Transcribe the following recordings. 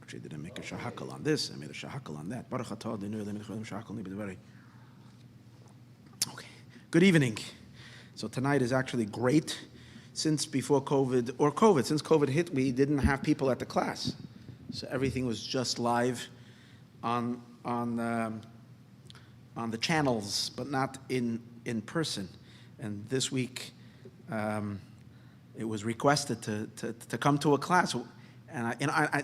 Actually, didn't make a shahakal on this. I made a shahakal on that. Okay. Good evening. So tonight is actually great. Since before COVID, since COVID hit, we didn't have people at the class. So everything was just live on the channels, but not in person. And this week, it was requested to come to a class. And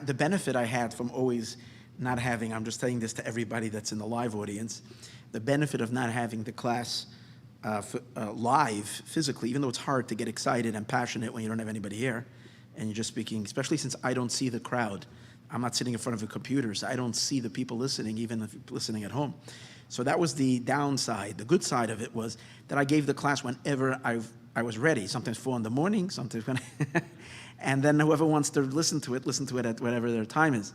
the benefit I had from always not having, I'm just saying this to everybody that's in the live audience, the benefit of not having the class live, physically, even though it's hard to get excited and passionate when you don't have anybody here, and you're just speaking, especially since I don't see the crowd. I'm not sitting in front of a computer, so I don't see the people listening, even if you're listening at home. So that was the downside. The good side of it was that I gave the class whenever I was ready, sometimes 4 a.m, sometimes when and then whoever wants to listen to it at whatever their time is.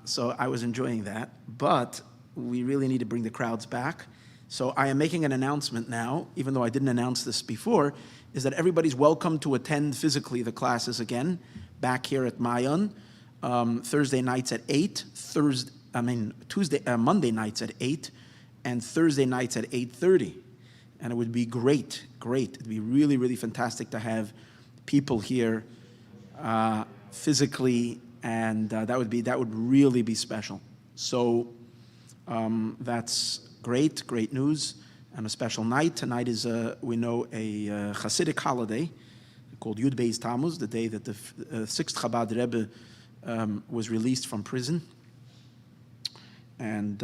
So I was enjoying that, but we really need to bring the crowds back. So I am making an announcement now, even though I didn't announce this before, is that everybody's welcome to attend physically the classes again, back here at Mayon, Thursday nights at 8, Monday nights at 8, and Thursday nights at 8:30. And it would be great. It'd be really, really fantastic to have people here physically, and that would really be special. So that's great news, and a special night. Tonight is, we know, a Hasidic holiday called Yud Beis Tammuz, the day that the 6th Chabad Rebbe was released from prison. And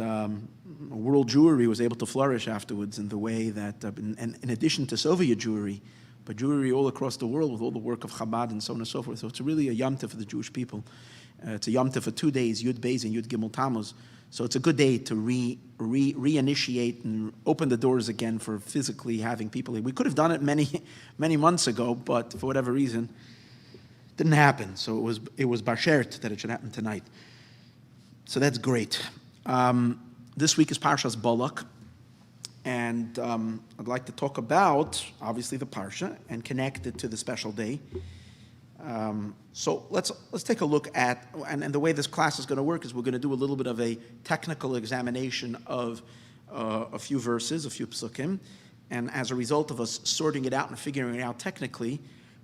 world Jewry was able to flourish afterwards in the way that, in addition to Soviet Jewry, but Jewry all across the world with all the work of Chabad and so on and so forth. So it's really a Yom Tov for the Jewish people. It's a Yom Tov for 2 days, Yud Beis and Yud Gimel Tammuz. So it's a good day to reinitiate and open the doors again for physically having people here. We could have done it many months ago, but for whatever reason, it didn't happen. So it was bashert that it should happen tonight. So that's great. This week is Parshas Balak, and I'd like to talk about, obviously, the Parsha and connect it to the special day. So let's take a look at, and the way this class is going to work is we're going to do a little bit of a technical examination of a few verses, a few psukim, and as a result of us sorting it out and figuring it out technically,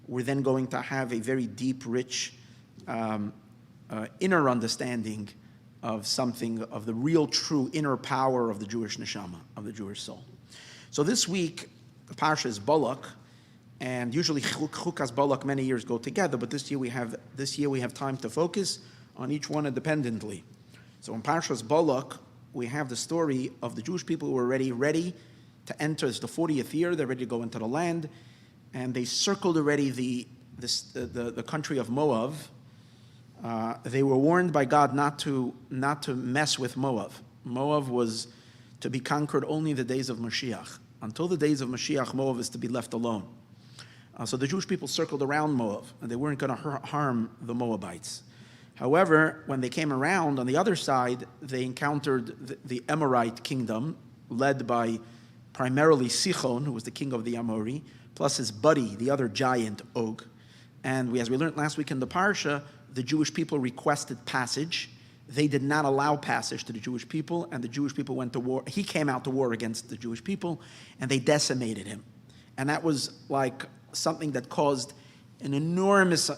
we're then going to have a very deep, rich, inner understanding of something, of the real, true inner power of the Jewish neshama, of the Jewish soul. So this week, the Parsha is Balak, and usually Chukas Balak many years go together, but this year we have time to focus on each one independently. So in Parshas Balak, we have the story of the Jewish people who are ready to enter. It's the 40th year, they're ready to go into the land, and they circled already the country of Moab. They were warned by God not to mess with Moab. Moab was to be conquered only in the days of Mashiach. Until the days of Mashiach, Moab is to be left alone. So the Jewish people circled around Moab, and they weren't going to harm the Moabites. However, when they came around on the other side, they encountered the Amorite kingdom, led by primarily Sichon, who was the king of the Amori, plus his buddy, the other giant, Og. And as we learned last week in the Parsha, the Jewish people requested passage. They did not allow passage to the Jewish people, and the Jewish people went to war. He came out to war against the Jewish people, and they decimated him. And that was like something that caused an enormous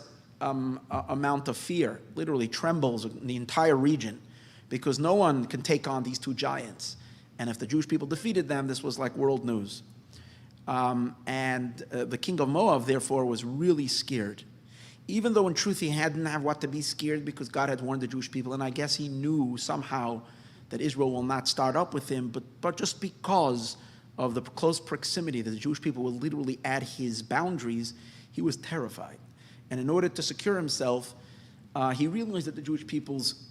amount of fear, literally trembles in the entire region, because no one can take on these two giants. And if the Jewish people defeated them, this was like world news. The king of Moab, therefore, was really scared. Even though in truth he hadn't have what to be scared, because God had warned the Jewish people, and I guess he knew somehow that Israel will not start up with him, but just because of the close proximity that the Jewish people were literally at his boundaries, he was terrified. And in order to secure himself, he realized that the Jewish people's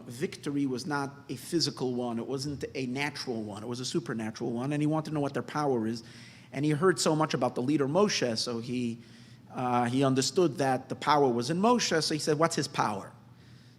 victory was not a physical one, it wasn't a natural one, it was a supernatural one, and he wanted to know what their power is. And he heard so much about the leader Moshe, so he understood that the power was in Moshe, so he said, what's his power?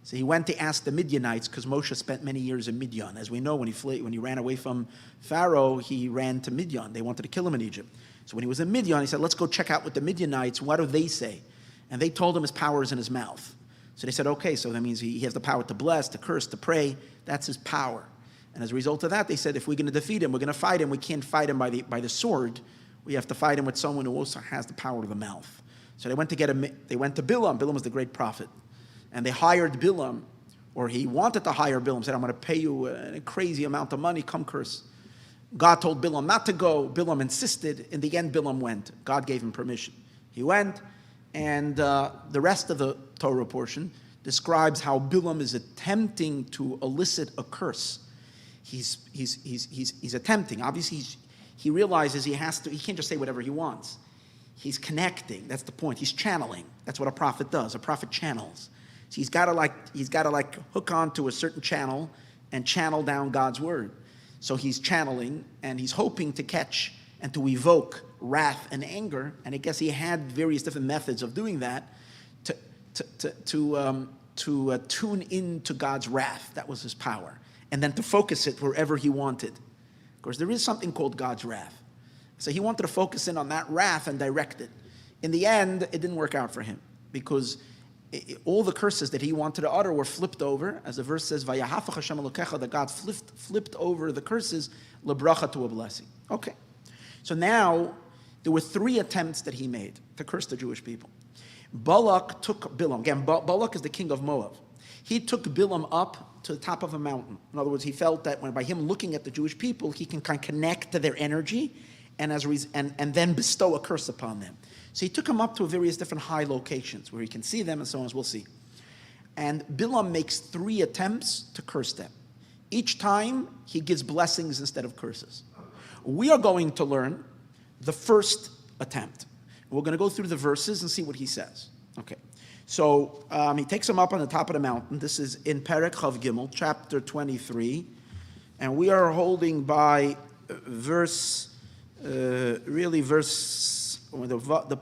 So he went to ask the Midianites, because Moshe spent many years in Midian. As we know, when he ran away from Pharaoh, he ran to Midian. They wanted to kill him in Egypt. So when he was in Midian, he said, let's go check out with the Midianites. What do they say? And they told him his power is in his mouth. So they said, okay, so that means he has the power to bless, to curse, to pray. That's his power. And as a result of that, they said, if we're going to defeat him, we're going to fight him. We can't fight him by the sword. We have to fight him with someone who also has the power of the mouth. So they went to get him. They went to Bilam. Bilam was the great prophet. And they hired Bilam, or he wanted to hire Bilam, said, I'm going to pay you a crazy amount of money, come curse. God told Bilam not to go. Bilam insisted. In the end, Bilam went. God gave him permission. He went, and the rest of the Torah portion describes how Bilam is attempting to elicit a curse. He's attempting. Obviously, he realizes he can't just say whatever he wants. He's connecting. That's the point. He's channeling. That's what a prophet does. A prophet channels. So he's got to hook on to a certain channel and channel down God's word. So he's channeling, and he's hoping to catch and to evoke wrath and anger. And I guess he had various different methods of doing that to tune into God's wrath. That was his power. And then to focus it wherever he wanted. Of course, there is something called God's wrath. So he wanted to focus in on that wrath and direct it. In the end, it didn't work out for him, because all the curses that he wanted to utter were flipped over. As the verse says, Vayahafach Hashem Elokecha, that God flipped over the curses, lebracha, to a blessing. Okay. So now, there were 3 attempts that he made to curse the Jewish people. Balak took Bilam. Again, Balak is the king of Moab. He took Bilam up to the top of a mountain. In other words, he felt that by him looking at the Jewish people, he can kind of connect to their energy and then bestow a curse upon them. So he took him up to various different high locations where he can see them and so on, as we'll see. And Bilam makes 3 attempts to curse them. Each time, he gives blessings instead of curses. We are going to learn the first attempt. We're going to go through the verses and see what he says. Okay. So he takes him up on the top of the mountain. This is in Perek Chav Gimel, chapter 23. And we are holding by verse... the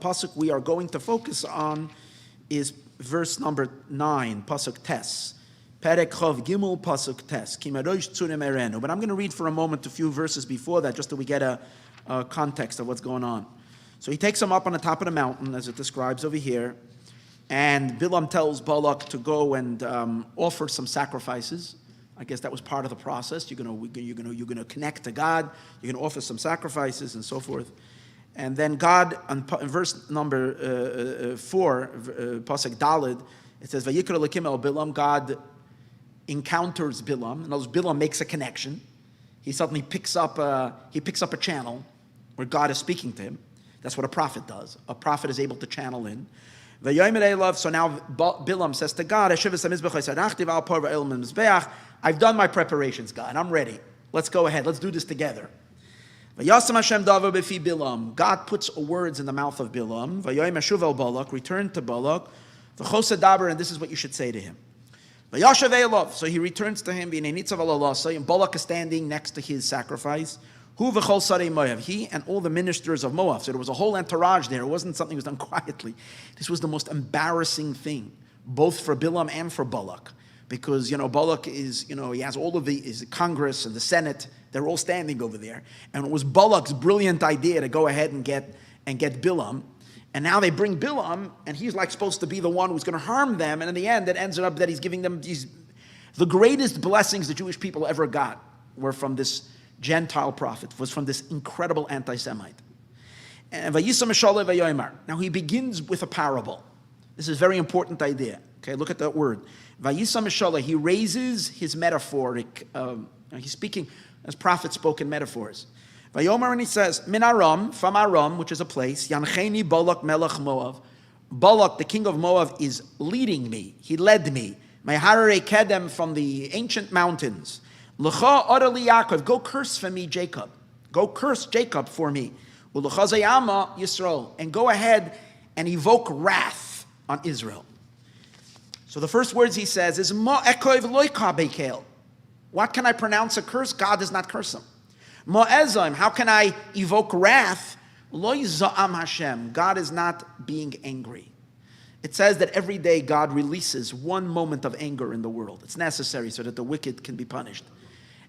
pasuk we are going to focus on is verse number 9, pasuk tes. Perek Chav Gimel, pasuk tes. Kimarosh tzurim erenu. But I'm going to read for a moment a few verses before that, just so we get a context of what's going on. So he takes him up on the top of the mountain, as it describes over here, and Bilam tells Balak to go and offer some sacrifices. I guess that was part of the process. You're going to connect to God. You're going to offer some sacrifices and so forth. And then God, in verse number 4, pasuk Daled, it says, "Vayikra Elokim el Bilam." God encounters Bilam. In other words, Bilam makes a connection. He suddenly picks up a channel where God is speaking to him. That's what a prophet does. A prophet is able to channel in. So now Bilam says to God, I've done my preparations, God. I'm ready. Let's go ahead. Let's do this together. God puts words in the mouth of Bilam. Return to Balak. And this is what you should say to him. So he returns to him. And Balak is standing next to his sacrifice. He and all the ministers of Moab. So there was a whole entourage there. It wasn't something that was done quietly. This was the most embarrassing thing, both for Bilam and for Balak. Because, Balak is, he has all of the Congress and the Senate. They're all standing over there. And it was Balak's brilliant idea to go ahead and get Bilam. And now they bring Bilam, and he's supposed to be the one who's going to harm them. And in the end, it ends up that he's giving them the greatest blessings the Jewish people ever got were from this Gentile prophet, was from this incredible anti-Semite. And now he begins with a parable. This is a very important idea. Okay, look at that word. He raises his metaphoric, he's speaking as prophets spoke in metaphors. And he says, Min Aram, from Aram, which is a place, Yancheni Balak Melech Moab. Balak, the king of Moab, is leading me. He led me. Meharare Kedem, from the ancient mountains. L'cha orali Yaakov, go curse for me Jacob. Go curse Jacob for me. U'lecha zayama Yisrael, and go ahead and evoke wrath on Israel. So the first words he says is Ma ekov loika bekel. What can I pronounce a curse? God does not curse him. Ma ezim, how can I evoke wrath? Lo za'am Hashem, God is not being angry. It says that every day God releases one moment of anger in the world. It's necessary so that the wicked can be punished.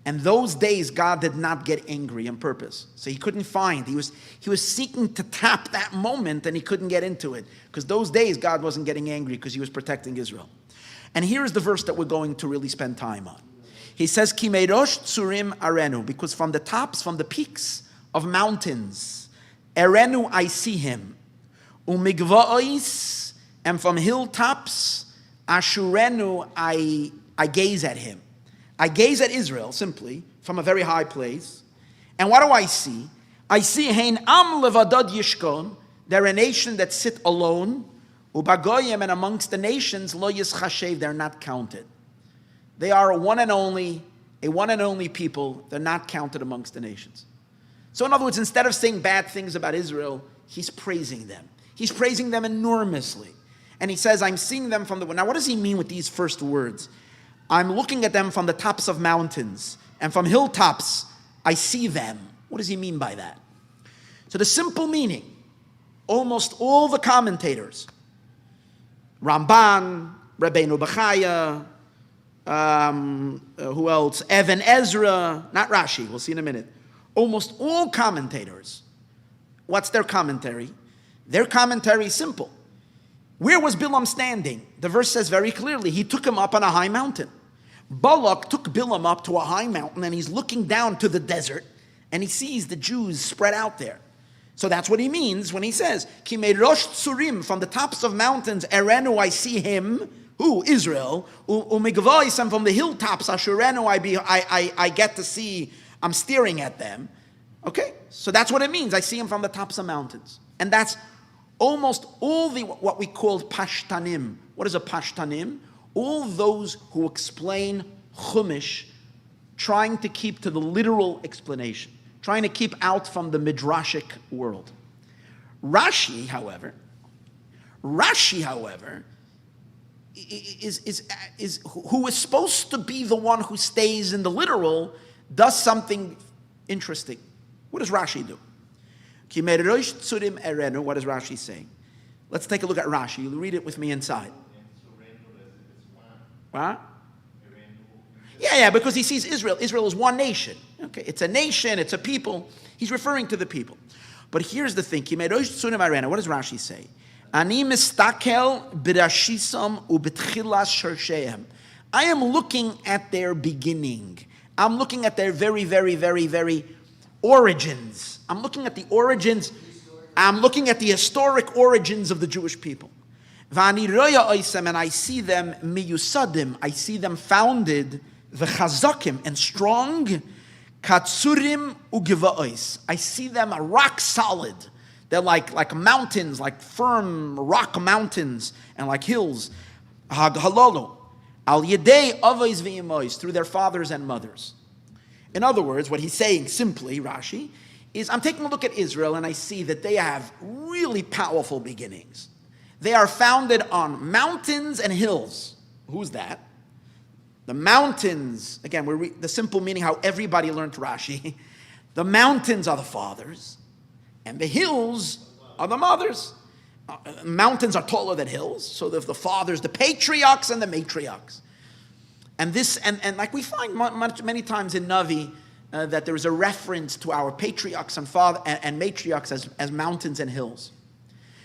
And those days God did not get angry on purpose. So he couldn't find. He was seeking to tap that moment and he couldn't get into it. Because those days God wasn't getting angry because he was protecting Israel. And here's the verse that we're going to really spend time on. He says, Ki meirosh tzurim arenu, because from the tops, from the peaks of mountains, arenu, I see him. Umigva'is, and from hilltops, ashurenu, I gaze at him. I gaze at Israel, simply, from a very high place. And what do I see? I see hein am levadad yishkon, they're a nation that sit alone, ubagoyim, and amongst the nations, lo yischashev, they're not counted. They are a one and only people, they're not counted amongst the nations. So in other words, instead of saying bad things about Israel, he's praising them. He's praising them enormously. And he says, I'm seeing them from the... Now what does he mean with these first words? I'm looking at them from the tops of mountains, and from hilltops, I see them. What does he mean by that? So the simple meaning, almost all the commentators, Ramban, Rabbeinu Bechaya, who else? Evan Ezra, not Rashi, we'll see in a minute. Almost all commentators, what's their commentary? Their commentary is simple. Where was Bilam standing? The verse says very clearly, he took him up on a high mountain. Balak took Bilam up to a high mountain and he's looking down to the desert and he sees the Jews spread out there. So that's what he means when he says, Ki meirosh tzurim, from the tops of mountains, erenu, I see him, who? Israel. Umigva'is, and from the hilltops, ashurenu, I get to see, I'm staring at them. Okay? So that's what it means. I see him from the tops of mountains. And that's almost all the what we called pashtanim. What is a pashtanim? All those who explain Chumash, trying to keep to the literal explanation, trying to keep out from the midrashic world. Rashi, however, is who is supposed to be the one who stays in the literal, does something interesting. What does Rashi do? What is Rashi saying? Let's take a look at Rashi. You'll read it with me inside. What? Yeah, because he sees Israel. Israel is one nation. Okay, it's a nation, it's a people. He's referring to the people. But here's the thing. What does Rashi say? Ani mistakel b'rashisam u'b'tchilas shershehem. I am looking at their beginning. I'm looking at their very, very, very, very origins. I'm looking at the origins. I'm looking at the historic origins of the Jewish people. V'ani roya oisem, and I see them miyusadim. I see them founded v'chazakim, and strong. Katsurim u'giva'os. I see them rock solid. They're like mountains, like firm rock mountains, and like hills. Halolo. Al yedei avos v'imois, through their fathers and mothers. In other words, what he's saying simply, Rashi, is I'm taking a look at Israel and I see that they have really powerful beginnings. They are founded on mountains and hills. Who's that? The mountains, again, the simple meaning how everybody learned Rashi. The mountains are the fathers, and the hills are the mothers. Mountains are taller than hills, so the fathers, the patriarchs and the matriarchs. And this, and like we find many times in Navi, that there is a reference to our patriarchs and matriarchs as mountains and hills.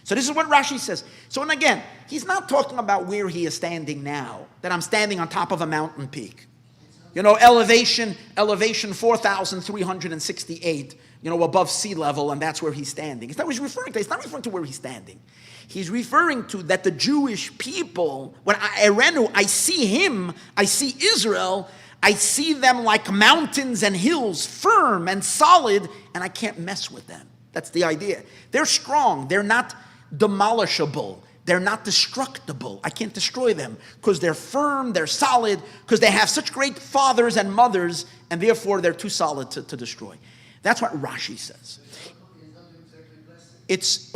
So this is what Rashi says. So, and again, he's not talking about where he is standing now, that I'm standing on top of a mountain peak. You know, elevation 4,368, above sea level, and that's where he's standing. It's not what he's referring to. He's not referring to where he's standing. He's referring to that the Jewish people, when I see him, I see Israel, I see them like mountains and hills, firm and solid, and I can't mess with them. That's the idea. They're strong. They're not demolishable. They're not destructible. I can't destroy them because they're firm, they're solid, because they have such great fathers and mothers, and therefore they're too solid to destroy. That's what Rashi says. It's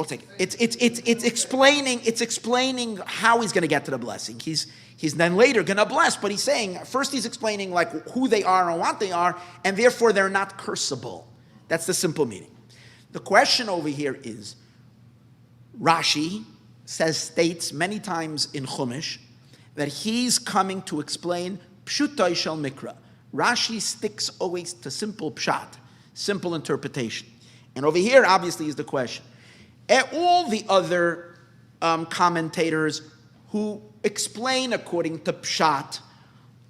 explaining how he's going to get to the blessing. He's then later going to bless, but he's saying first he's explaining like who they are and what they are, and therefore they're not curseable. That's the simple meaning. The question over here is, Rashi, states many times in Chumash that he's coming to explain Pshutai Shel Mikra. Rashi sticks always to simple pshat, simple interpretation. And over here, obviously, is the question. All the other commentators who explain according to pshat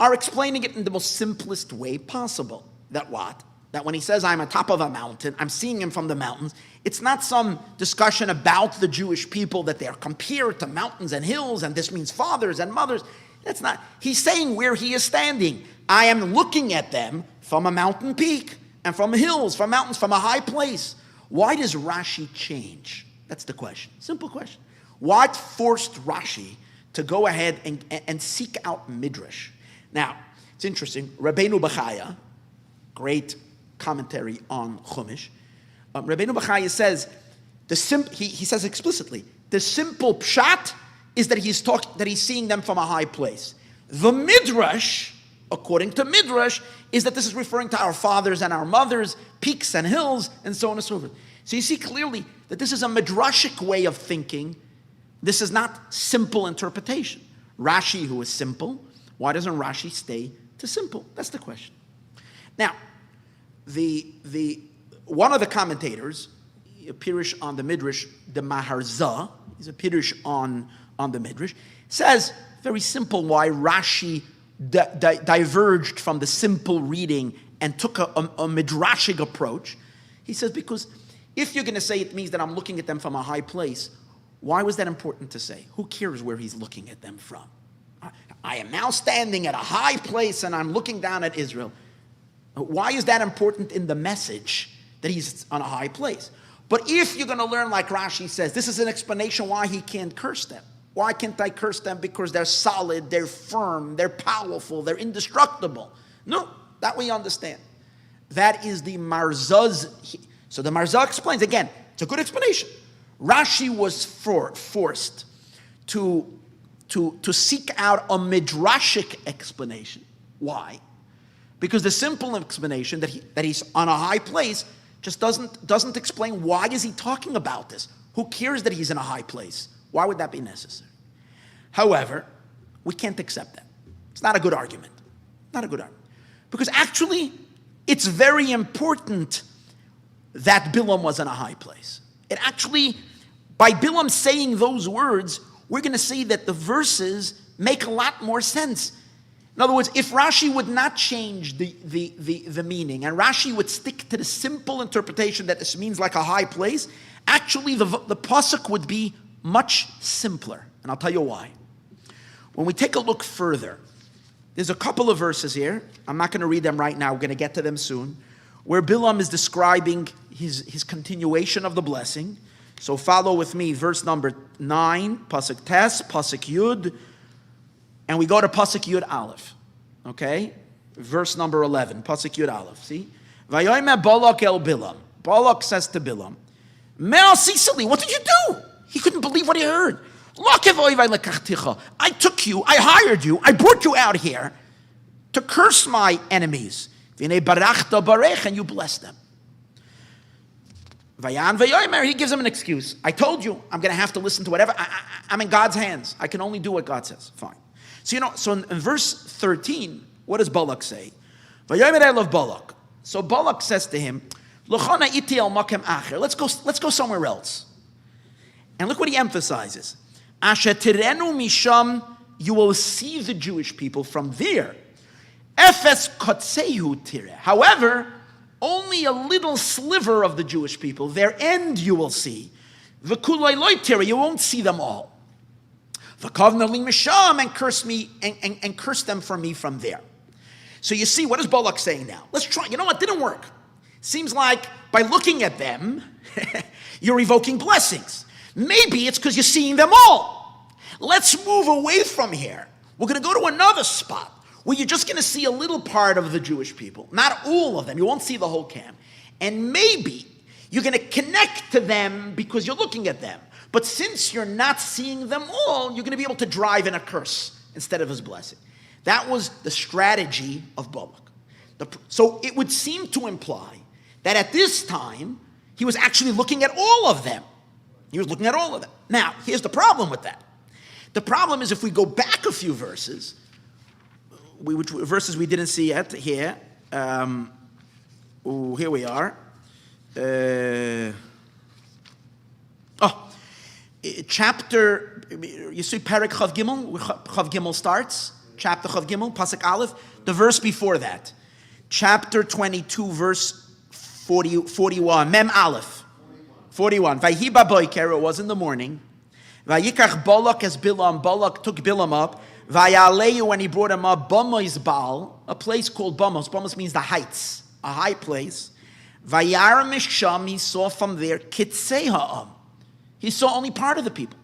are explaining it in the most simplest way possible. That what? That when he says, I'm on top of a mountain, I'm seeing him from the mountains, it's not some discussion about the Jewish people that they are compared to mountains and hills, and this means fathers and mothers. That's not. He's saying where he is standing. I am looking at them from a mountain peak, and from hills, from mountains, from a high place. Why does Rashi change? That's the question. Simple question. What forced Rashi to go ahead and seek out Midrash? Now, it's interesting. Rabbeinu Bachaya, great commentary on Chumash, Rabbeinu Bachaya says, he says explicitly, the simple pshat is that he's seeing them from a high place. The Midrash, according to Midrash, is that this is referring to our fathers and our mothers, peaks and hills, and so on and so forth. So you see clearly that this is a midrashic way of thinking. This is not simple interpretation. Rashi, who is simple, why doesn't Rashi stay to simple? That's the question. Now, one of the commentators, a pirush on the Midrash, the Maharzah, is a pirush on the Midrash, says very simple why Rashi diverged from the simple reading and took a midrashic approach. He says, because if you're going to say it means that I'm looking at them from a high place, why was that important to say? Who cares where he's looking at them from? I am now standing at a high place and I'm looking down at Israel. Why is that important in the message that he's on a high place? But if you're going to learn like Rashi says, this is an explanation why he can't curse them. Why can't I curse them? Because they're solid, they're firm, they're powerful, they're indestructible. No, that we understand. That is the Marzah's. So the Marzah explains, again, it's a good explanation. Rashi was forced to seek out a midrashic explanation. Why? Because the simple explanation that he's on a high place just doesn't explain why is he talking about this. Who cares that he's in a high place? Why would that be necessary? However, we can't accept that. It's not a good argument. Not a good argument. Because actually, it's very important that Bilam was in a high place. It actually, by Bilam saying those words, we're going to see that the verses make a lot more sense. In other words, if Rashi would not change the meaning, and Rashi would stick to the simple interpretation that this means like a high place, actually the pasuk would be much simpler. And I'll tell you why. When we take a look further, there's a couple of verses here. I'm not going to read them right now. We're going to get to them soon. Where Bilam is describing his continuation of the blessing. So follow with me, verse number 9, pasuk tes, pasuk yud, and we go to pasuk yud aleph. Okay? Verse number 11, pasuk yud aleph. See? Vayomer Balak el Bilam. Balak says to Bilam, Me'al Sisali, what did you do? He couldn't believe what he heard. I took you, I hired you, I brought you out here to curse my enemies. And you bless them. He gives him an excuse. I told you I'm going to have to listen to whatever. I'm in God's hands. I can only do what God says. Fine. So in verse 13, what does Balak say? I love Balak. So Balak says to him, let's go somewhere else. And look what he emphasizes. You will see the Jewish people from there. However, only a little sliver of the Jewish people, their end you will see. You won't see them all. And curse me and curse them for me from there. So you see, what is Balak saying now? Let's try. You know what? Didn't work. Seems like by looking at them, you're evoking blessings. Maybe it's because you're seeing them all. Let's move away from here. We're going to go to another spot where you're just going to see a little part of the Jewish people. Not all of them. You won't see the whole camp. And maybe you're going to connect to them because you're looking at them. But since you're not seeing them all, you're going to be able to drive in a curse instead of his blessing. That was the strategy of Balak. So it would seem to imply that at this time, he was actually looking at all of them. He was looking at all of them. Now, here's the problem with that. The problem is if we go back a few verses, which verses we didn't see yet here. Here we are. Chapter, you see Perek Chav Gimel, Chav Gimel starts, chapter Chav Gimel, Pasuk Aleph, the verse before that. Chapter 22, verse 41, Mem Aleph, 41. Vayhi b'boker, it was in the morning. Vayikach Balak as Bilam, Balak took Bilam up. Vayaleyu, when he brought him up, Bamos Baal, a place called Bamos. Bamos means the heights, a high place. Vayar Misham, he saw from there, Kitzei Ha'am. He saw only part of the people.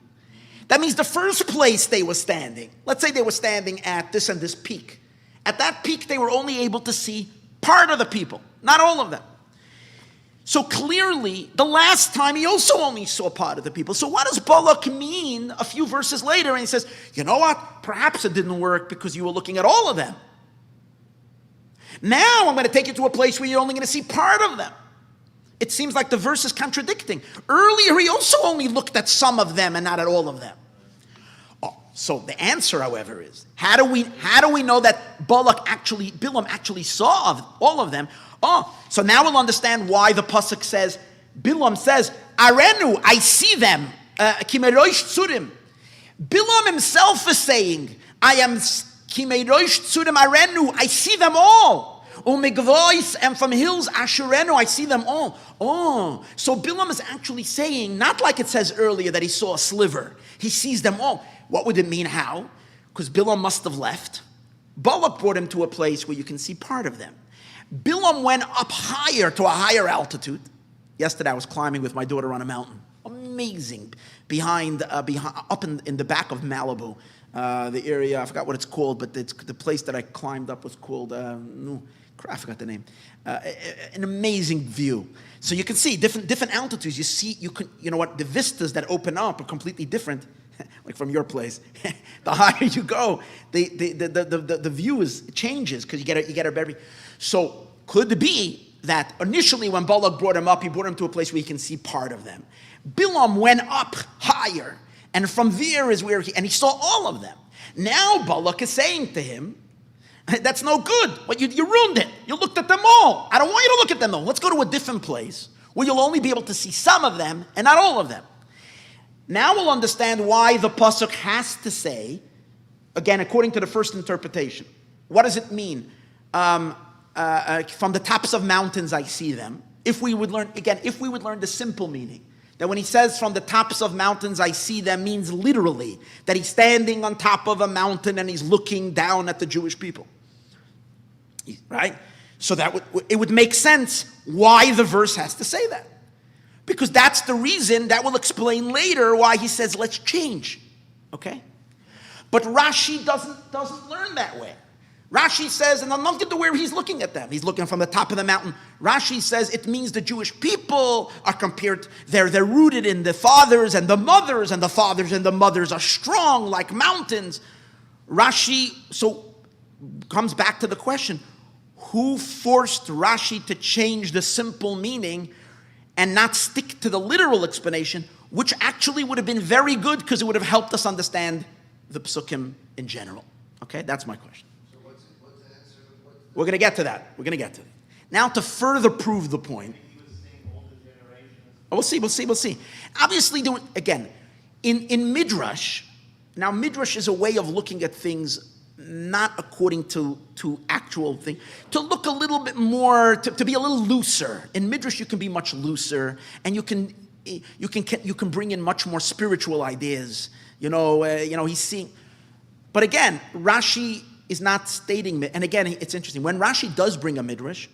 That means the first place they were standing, let's say they were standing at this and this peak. At that peak, they were only able to see part of the people, not all of them. So clearly, the last time he also only saw part of the people. So what does Balak mean a few verses later? And he says, you know what? Perhaps it didn't work because you were looking at all of them. Now I'm going to take you to a place where you're only going to see part of them. It seems like the verse is contradicting. Earlier, he also only looked at some of them and not at all of them. So the answer, however, is how do we know that Bilam actually saw all of them? So now we'll understand why the pasuk says, Bilam says, Arenu, I see them. Kimerosh tzurim. Bilam himself is saying, I am Kimerosh tzurim Arenu, I see them all. Umigvois, and from hills Asherenu, I see them all. So Bilam is actually saying, not like it says earlier that he saw a sliver. He sees them all. What would it mean? How? Because Bilam must have left. Balak brought him to a place where you can see part of them. Bilam went up higher, to a higher altitude. Yesterday I was climbing with my daughter on a mountain. Amazing. Up in the back of Malibu. The area, I forgot what it's called, but the place that I climbed up was called, I forgot the name. An amazing view. So you can see different altitudes. You know what, the vistas that open up are completely different. Like from your place, the higher you go, the view changes because you get a better. So could it be that initially when Balak brought him up, he brought him to a place where he can see part of them. Bilam went up higher, and from there is where he saw all of them. Now Balak is saying to him, "That's no good. But you ruined it. You looked at them all. I don't want you to look at them all. Let's go to a different place where you'll only be able to see some of them and not all of them." Now we'll understand why the pasuk has to say, again, according to the first interpretation. What does it mean? From the tops of mountains I see them. If we would learn the simple meaning, that when he says from the tops of mountains I see them means literally that he's standing on top of a mountain and he's looking down at the Jewish people. Right? So it would make sense why the verse has to say that. Because that's the reason, that will explain later why he says, let's change. Okay? But Rashi doesn't learn that way. Rashi says, and I'm not going to where he's looking at them. He's looking from the top of the mountain. Rashi says it means the Jewish people are compared, they're rooted in the fathers and the mothers, and the fathers and the mothers are strong like mountains. Rashi, so comes back to the question, who forced Rashi to change the simple meaning and not stick to the literal explanation, which actually would have been very good because it would have helped us understand the psukim in general. Okay, that's my question. So what's the answer? We're going to get to that. Now, to further prove the point, we'll see. Obviously, again, in Midrash, now Midrash is a way of looking at things not according to actual thing, to look a little bit more, to be a little looser. In Midrash, you can be much looser, and you can bring in much more spiritual ideas. He's seeing. But again, Rashi is not stating, and again, it's interesting. When Rashi does bring a Midrash,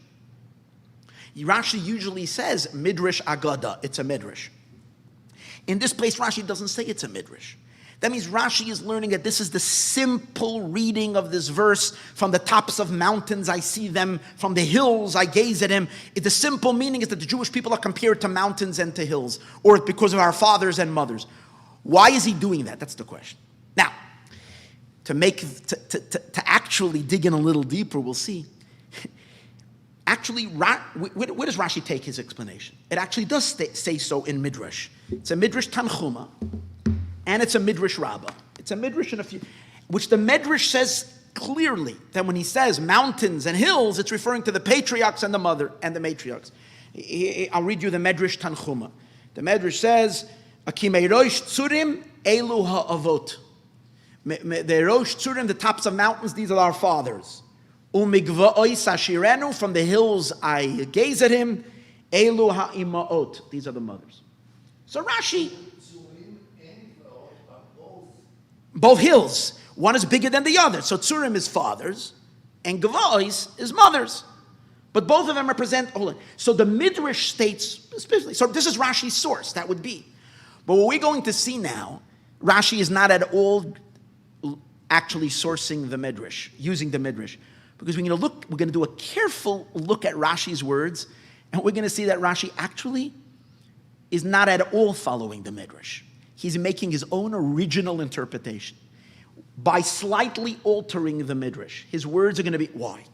Rashi usually says Midrash Agada. It's a Midrash. In this place, Rashi doesn't say it's a Midrash. That means Rashi is learning that this is the simple reading of this verse. From the tops of mountains I see them, from the hills I gaze at him. The simple meaning is that the Jewish people are compared to mountains and to hills, or because of our fathers and mothers. Why is he doing that? That's the question. Now, to actually dig in a little deeper, we'll see. actually, where does Rashi take his explanation? It actually does say so in Midrash. It's a Midrash Tanchuma, and it's a Midrash Rabbah. It's a Midrash in a few, which the Midrash says clearly that when he says mountains and hills, it's referring to the patriarchs and the mother and the matriarchs. I'll read you the Midrash Tanchuma. The Midrash says, "Akimei rosh tzurim elu ha'avot." The rosh tzurim, the tops of mountains, these are our fathers. Umigva'ois ashirenu, from the hills I gaze at him. Elu ha'imaot, these are the mothers. So Rashi, both hills, one is bigger than the other. So Tzurim is fathers, and Gva'ois is mothers. But both of them represent, so the Midrash states, specifically, so this is Rashi's source, that would be. But what we're going to see now, Rashi is not at all actually sourcing the Midrash, using the Midrash. Because we're going to do a careful look at Rashi's words, and we're going to see that Rashi actually is not at all following the Midrash. He's making his own original interpretation by slightly altering the Midrash. His words are going to be, why?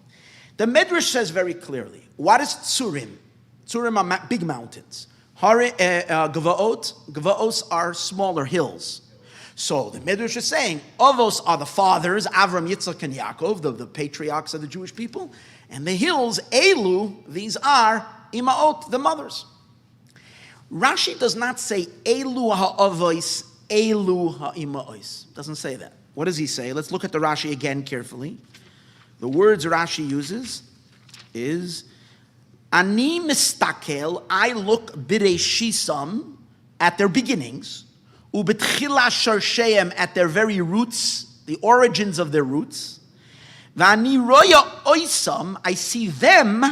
The Midrash says very clearly, what is Tzurim? Tzurim are big mountains. Gvaot are smaller hills. So the Midrash is saying, Avos are the fathers, Avram, Yitzchak, and Yaakov, the patriarchs of the Jewish people. And the hills, Elu, these are Imaot, the mothers. Rashi does not say, Elu ha'avos, Elu ha'imaos. Doesn't say that. What does he say? Let's look at the Rashi again carefully. The words Rashi uses is, Ani mistakel, I look bireishisam, at their beginnings, ubetchila sharsheim, at their very roots, the origins of their roots. V'ani roya oisam, I see them,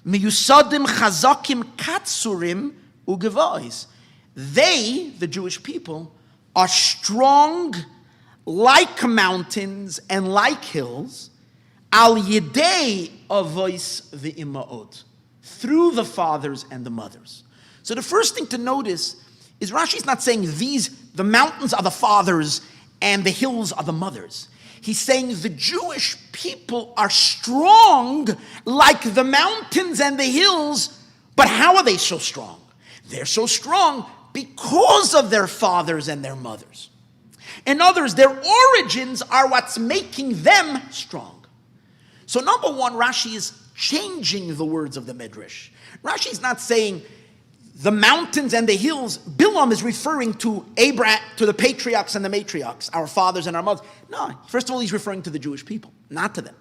miyusadim chazakim katsurim ugevais. They, the Jewish people, are strong like mountains and like hills, al yedei avois v'imaot, through the fathers and the mothers. So the first thing to notice is Rashi's not saying the mountains are the fathers and the hills are the mothers. He's saying the Jewish people are strong like the mountains and the hills, but how are they so strong? They're so strong because of their fathers and their mothers. In others, their origins are what's making them strong. So number one, Rashi is changing the words of the Midrash. Rashi is not saying the mountains and the hills. Bilam is referring to Abraham, to the patriarchs and the matriarchs, our fathers and our mothers. No, first of all, he's referring to the Jewish people, not to them.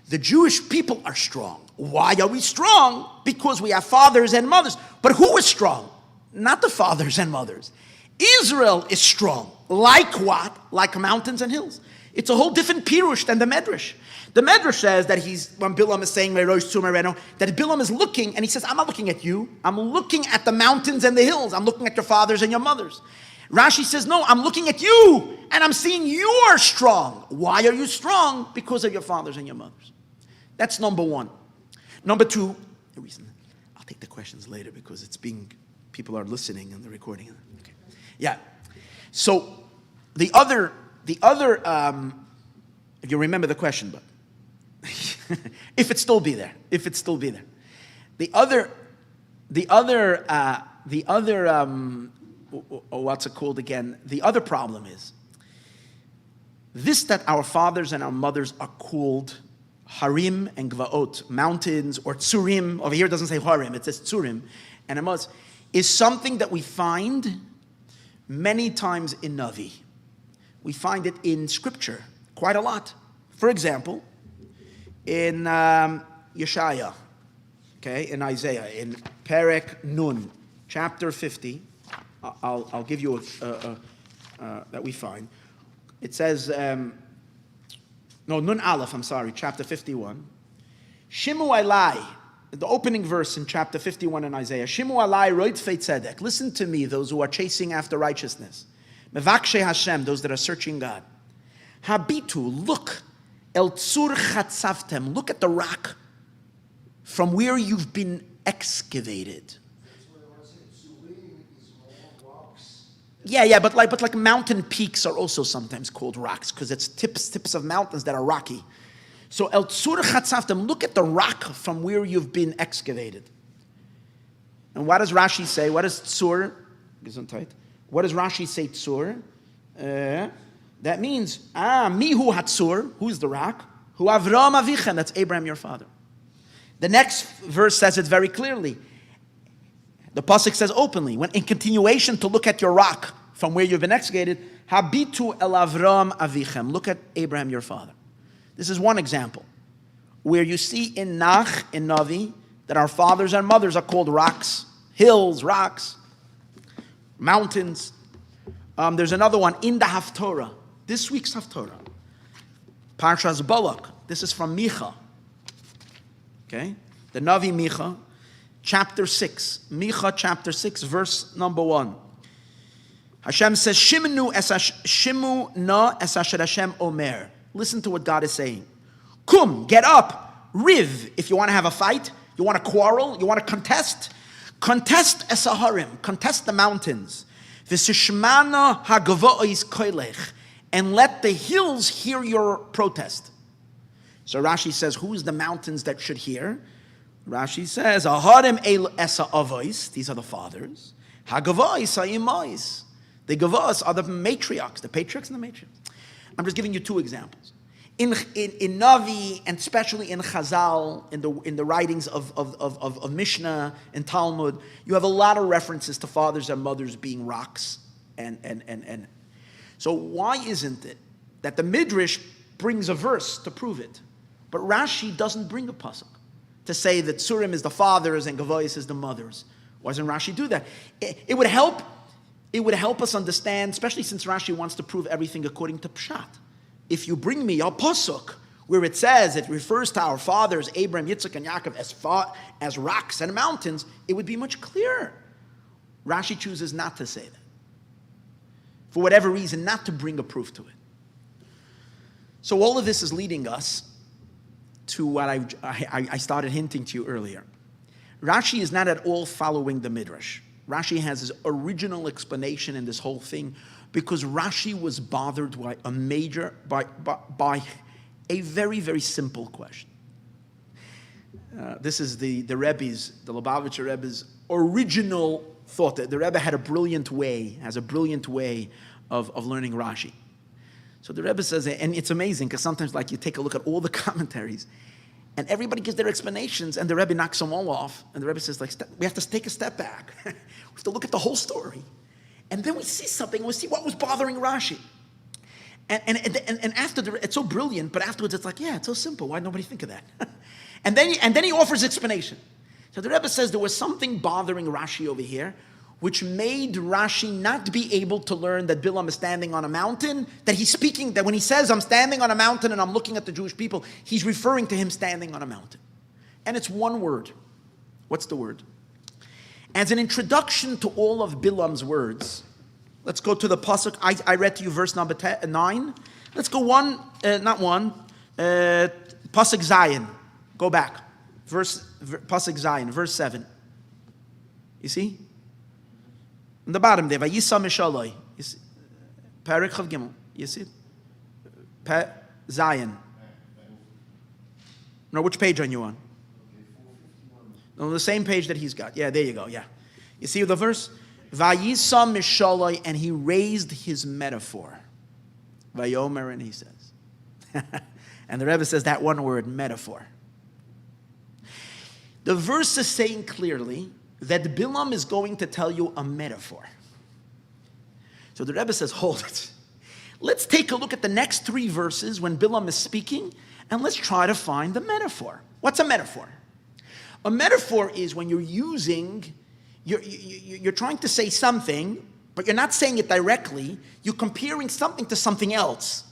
The Jewish people are strong. Why are we strong? Because we have fathers and mothers. But who is strong? Not the fathers and mothers. Israel is strong. Like what? Like mountains and hills. It's a whole different pirush than the Medrash. The Medrash says that when Bilam is saying, that Bilam is looking, and he says, I'm not looking at you. I'm looking at the mountains and the hills. I'm looking at your fathers and your mothers. Rashi says, no, I'm looking at you, and I'm seeing you are strong. Why are you strong? Because of your fathers and your mothers. That's number one. Number two, the reason, I'll take the questions later because people are listening and they're recording. Okay. Yeah. So the other, if you remember the question, but if it still be there, the other, what's it called again? The other problem is this, that our fathers and our mothers are called Harim and Gvaot, mountains, or Tzurim. Over here it doesn't say Harim, it says Tzurim. And Amos is something that we find many times in Navi. We find it in Scripture quite a lot. For example, in Yeshaya, in Isaiah, in Perek Nun, chapter 50, I'll give you that we find. It says, Nun Aleph, chapter 51. Shimu Elai, the opening verse in chapter 51 in Isaiah. Shimu Elai roidfei tzedek. Listen to me, those who are chasing after righteousness. Mevakshe Hashem, those that are searching God. Habitu, look. El tzur chatzavtem, look at the rock from where you've been excavated. Yeah, but like mountain peaks are also sometimes called rocks because it's tips of mountains that are rocky. So El Tzur Chatzaftem, look at the rock from where you've been excavated. And what does Rashi say? What does Tzur? What does Rashi say Tzur? That means, Mihu Hatzur, who's the rock? Hu Avram Avichem, that's Abraham your father. The next verse says it very clearly. The pasuk says openly, when in continuation to look at your rock from where you've been excavated, Habitu el Avram Avichem, look at Abraham your father. This is one example where you see in Nach, in Navi, that our fathers and mothers are called rocks, hills, rocks, mountains. There's another one in the Haftorah, this week's Haftorah, Parshas Balak. This is from Micha. Okay, the Navi Micha, chapter 6. Micha chapter 6, verse number 1. Hashem says, Shimu na es asher Hashem omer. Listen to what God is saying. Kum, get up. Riv, if you want to have a fight, you want to quarrel, you want to contest. Contest esaharim, contest the mountains. V'sishmana hagavois koilech, and let the hills hear your protest. So Rashi says, who's the mountains that should hear? Rashi says, aharim el esa avois, these are the fathers. Hagavois are imais. The gavos are the matriarchs, the patriarchs and the matriarchs. I'm just giving you two examples. In Navi, and especially in Chazal, in the writings of Mishnah and Talmud, you have a lot of references to fathers and mothers being rocks. And so why isn't it that the Midrash brings a verse to prove it, but Rashi doesn't bring a pasuk to say that Tzurim is the fathers and Gavois is the mothers? Why doesn't Rashi do that? It would help. It would help us understand, especially since Rashi wants to prove everything according to Pshat. If you bring me a pasuk where it says, it refers to our fathers, Abraham, Yitzchak, and Yaakov, as rocks and mountains, it would be much clearer. Rashi chooses not to say that. For whatever reason, not to bring a proof to it. So all of this is leading us to what I started hinting to you earlier. Rashi is not at all following the Midrash. Rashi has his original explanation in this whole thing because Rashi was bothered by by a very, very simple question. This is the Rebbe's, the Lubavitcher Rebbe's original thought. The Rebbe had has a brilliant way of learning Rashi. So the Rebbe says, and it's amazing because sometimes like you take a look at all the commentaries and everybody gives their explanations and the Rebbe knocks them all off. And the Rebbe says, we have to take a step back. We have to look at the whole story. And then we see something, we see what was bothering Rashi. And after it's so brilliant, but afterwards it's like, yeah, it's so simple. Why did nobody think of that? and then he offers explanation. So the Rebbe says there was something bothering Rashi over here, which made Rashi not be able to learn that Bilam is standing on a mountain, that when he says, I'm standing on a mountain and I'm looking at the Jewish people, he's referring to him standing on a mountain. And it's one word. What's the word? As an introduction to all of Bilam's words, let's go to the pasuk. I read to you verse number 9. Let's go pasuk Zion. Go back. Pasuk Zion, verse 7. You see? On the bottom there, Vayisa Mishaloi. Parak Chav Gimel. You see it? Zion. No, which page are you on? On the same page that he's got. Yeah, there you go. Yeah. You see the verse? Vayisa Mishaloi, and he raised his metaphor. Vayomer, and he says. And the Rebbe says that one word, metaphor. The verse is saying clearly that Bilam is going to tell you a metaphor. So the Rebbe says, hold it. Let's take a look at the next 3 verses when Bilam is speaking, and let's try to find the metaphor. What's a metaphor? A metaphor is when you're trying to say something, but you're not saying it directly. You're comparing something to something else.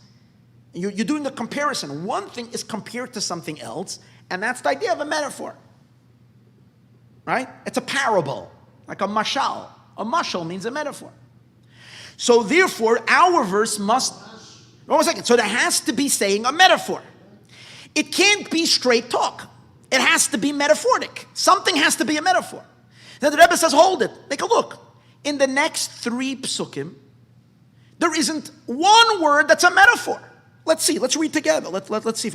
You're doing a comparison. One thing is compared to something else, and that's the idea of a metaphor. Right? It's a parable, like a mashal. A mashal means a metaphor. So therefore, our verse must... One second. So there has to be saying a metaphor. It can't be straight talk. It has to be metaphoric. Something has to be a metaphor. Then the Rebbe says, hold it. Take a look. In the next 3 psukim, there isn't one word that's a metaphor. Let's see. Let's read together. Let's see.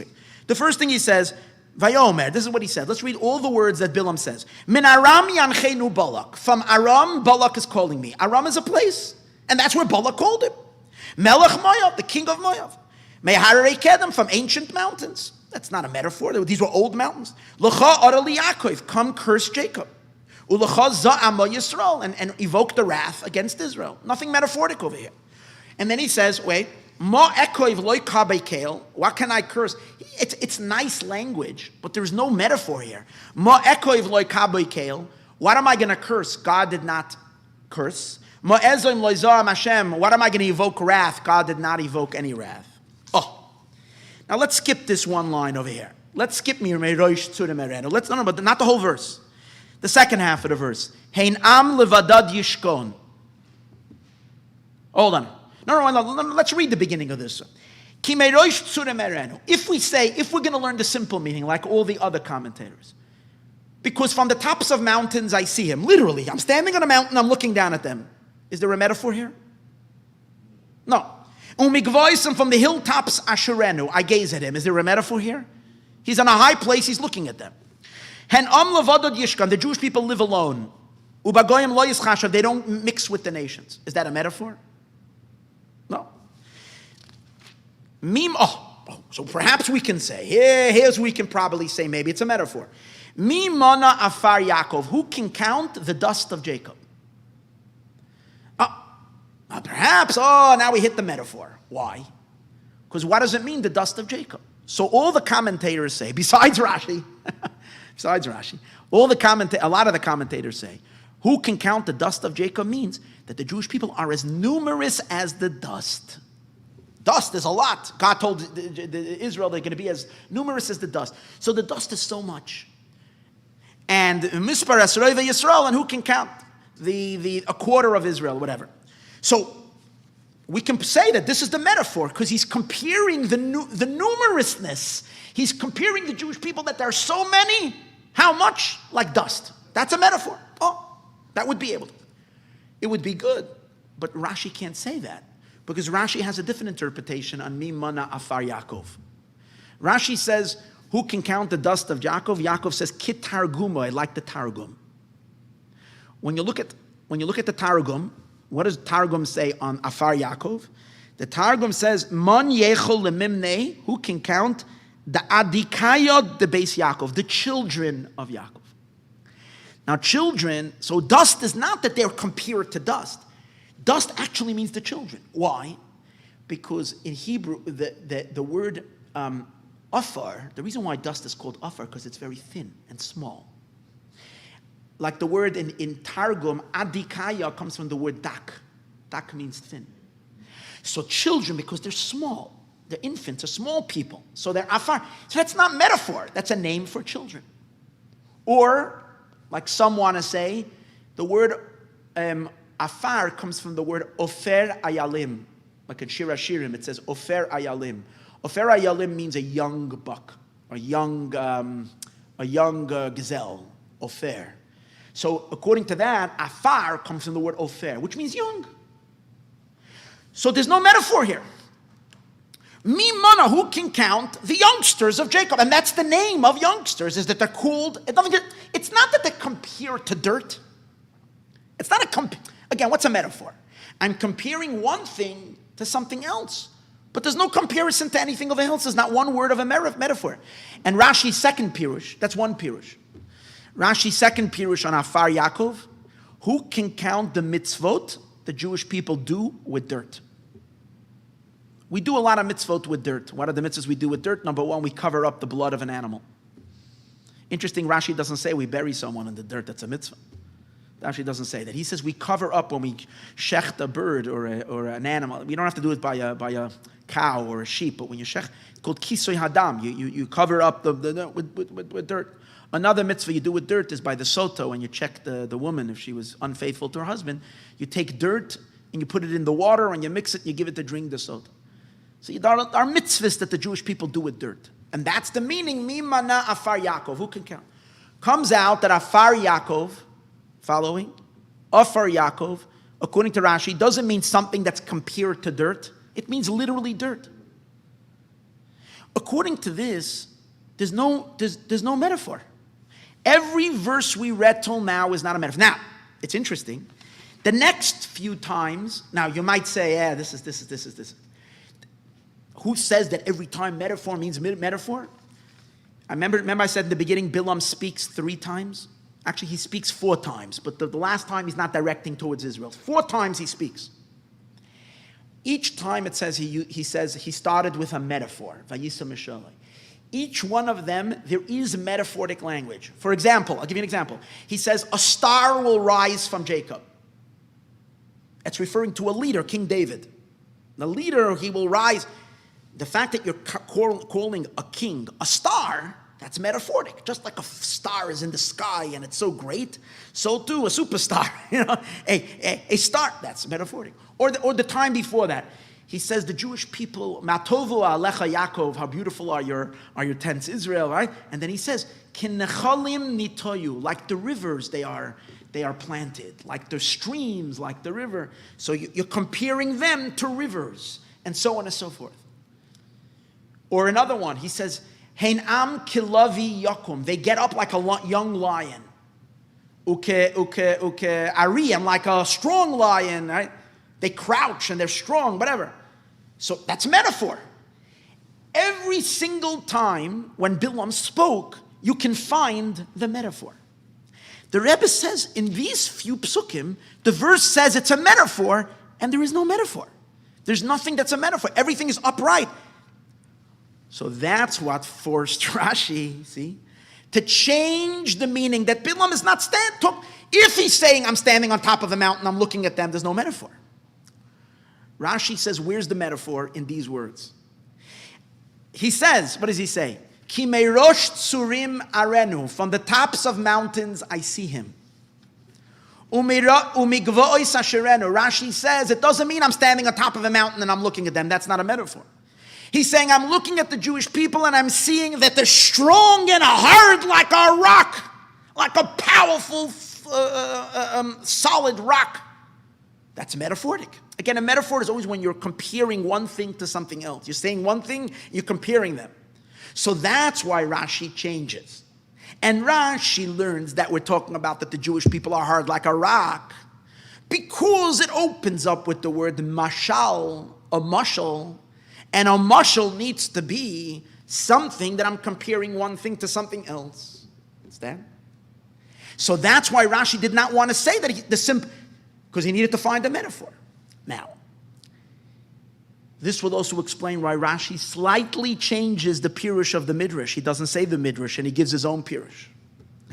The first thing he says, Vayomer, this is what he said. Let's read all the words that Bilam says. Min Aram yanchenu Balak. From Aram, Balak is calling me. Aram is a place. And that's where Balak called him. Melech Moav, the king of Moav. Meharei Kedem, from ancient mountains. That's not a metaphor. These were old mountains. L'cha Arali Yaakov, come curse Jacob. U'lecha za'ama Yisrael, and evoke the wrath against Israel. Nothing metaphoric over here. And then he says, wait, Ma ekoiv loy kabekel. What can I curse? It's nice language, but there's no metaphor here. Ma ekoiv loy kabekel. What am I going to curse? God did not curse. Ma ezoim loy za'am Hashem. What am I going to evoke wrath? God did not evoke any wrath. Oh, now let's skip this one line over here. Let's skip Mirmeirosh Tzura Merenu. But not the whole verse. The second half of the verse. Hein am levadad yishkon. Hold on. No, let's read the beginning of this. If we're going to learn the simple meaning, like all the other commentators, because from the tops of mountains I see him, literally, I'm standing on a mountain, I'm looking down at them. Is there a metaphor here? No. Umigvoisem, from the hilltops Asherenu, I gaze at him. Is there a metaphor here? He's on a high place, he's looking at them. Hen am levadad yishkan, the Jewish people live alone. Ubagoyim lo yischashav, they don't mix with the nations. Is that a metaphor? No. So perhaps we can say, here's we can probably say, maybe it's a metaphor. Mimana afar Yaakov, who can count the dust of Jacob? Perhaps, now we hit the metaphor. Why? Because what does it mean, the dust of Jacob? So all the commentators say, besides Rashi, a lot of the commentators say, who can count the dust of Jacob means that the Jewish people are as numerous as the dust. Dust is a lot. God told Israel they're going to be as numerous as the dust. So the dust is so much. And Mispar Esrei Yisrael, and who can count a quarter of Israel, whatever. So we can say that this is the metaphor because he's comparing the numerousness. He's comparing the Jewish people that there are so many. How much? Like dust. That's a metaphor. That would be able to. It would be good. But Rashi can't say that because Rashi has a different interpretation on Mimana Afar Yaakov. Rashi says, who can count the dust of Yaakov? Yaakov says, Kit Targumo. I like the Targum. When you look at the Targum, what does Targum say on Afar Yaakov? The Targum says, Mon Yechol Lemimne, who can count the Adikayot the base Yaakov, the children of Yaakov. Now children, so dust is not that they're compared to dust. Dust actually means the children. Why? Because in Hebrew, the word afar, the reason why dust is called afar, because it's very thin and small. Like the word in Targum, adikaya comes from the word dak. Dak means thin. So children, because they're small, they're infants, are small people. So they're afar. So that's not metaphor. That's a name for children. Or, like some want to say, the word afar comes from the word ofer ayalim. Like in Shir Hashirim, it says ofer ayalim. Ofer ayalim means a young buck, a young gazelle, ofer. So according to that, afar comes from the word ofer, which means young. So there's no metaphor here. Mimana, who can count the youngsters of Jacob? And that's the name of youngsters, is that they're called, it's not that they're compared to dirt. It's not again, what's a metaphor? I'm comparing one thing to something else. But there's no comparison to anything else. There's not one word of a metaphor. And Rashi's second pirush, that's one pirush. Rashi's second pirush on Afar Yaakov, who can count the mitzvot the Jewish people do with dirt? We do a lot of mitzvot with dirt. What are the mitzvahs we do with dirt? Number one, we cover up the blood of an animal. Interesting, Rashi doesn't say we bury someone in the dirt. That's a mitzvah. Rashi doesn't say that. He says we cover up when we shecht a bird or an animal. We don't have to do it by a cow or a sheep, but when you shecht, it's called kisoy hadam. You cover up with dirt. Another mitzvah you do with dirt is by the soto, when you check the woman if she was unfaithful to her husband. You take dirt and you put it in the water and you mix it and you give it to drink the soto. So there are mitzvahs that the Jewish people do with dirt. And that's the meaning, Mimana Afar Yaakov. Who can count? Comes out that Afar Yaakov, following, Afar Yaakov, according to Rashi, doesn't mean something that's compared to dirt. It means literally dirt. according to this, there's no metaphor. Every verse we read till now is not a metaphor. Now, it's interesting. The next few times, now you might say, yeah, this is. Who says that every time metaphor means metaphor? I remember I said in the beginning, Bilam speaks 3 times. Actually, he speaks 4 times, but the last time he's not directing towards Israel. 4 times he speaks. Each time it says he says he started with a metaphor. Vayisa Mishalai. Each one of them, there is metaphoric language. For example, I'll give you an example. He says, a star will rise from Jacob. That's referring to a leader, King David. The leader, he will rise. The fact that you're calling a king a star, that's metaphoric. Just like a star is in the sky and it's so great, so too a superstar. A star, that's metaphoric. Or the time before that, he says the Jewish people, Matovu alecha Yaakov, how beautiful are your tents, Israel, right? And then he says, Kinechalim nitoyu, like the rivers they are planted, like the streams, like the river. So you're comparing them to rivers, and so on and so forth. Or another one, he says, Heinam kilavi yakum, they get up like a young lion. Uke ariyam, like a strong lion, right? They crouch and they're strong, whatever. So that's metaphor. Every single time when Bilam spoke, you can find the metaphor. The Rebbe says in these few psukim, the verse says it's a metaphor, and there is no metaphor. There's nothing that's a metaphor. Everything is upright. So that's what forced Rashi, see, to change the meaning that Bilam is not standing. If he's saying, I'm standing on top of a mountain, I'm looking at them, there's no metaphor. Rashi says, where's the metaphor in these words? He says, what does he say? Ki meirosh tsurim arenu, from the tops of mountains I see him. Umigvois asherenu, Rashi says, it doesn't mean I'm standing on top of a mountain and I'm looking at them. That's not a metaphor. He's saying, I'm looking at the Jewish people and I'm seeing that they're strong and hard like a rock, like a powerful, solid rock. That's metaphoric. Again, a metaphor is always when you're comparing one thing to something else. You're saying one thing, you're comparing them. So that's why Rashi changes. And Rashi learns that we're talking about that the Jewish people are hard like a rock because it opens up with the word mashal, a mashal, and a mashal needs to be something that I'm comparing one thing to something else. Understand? So that's why Rashi did not want to say that because he needed to find a metaphor. Now, this will also explain why Rashi slightly changes the pirush of the midrash. He doesn't say the midrash, and he gives his own pirush.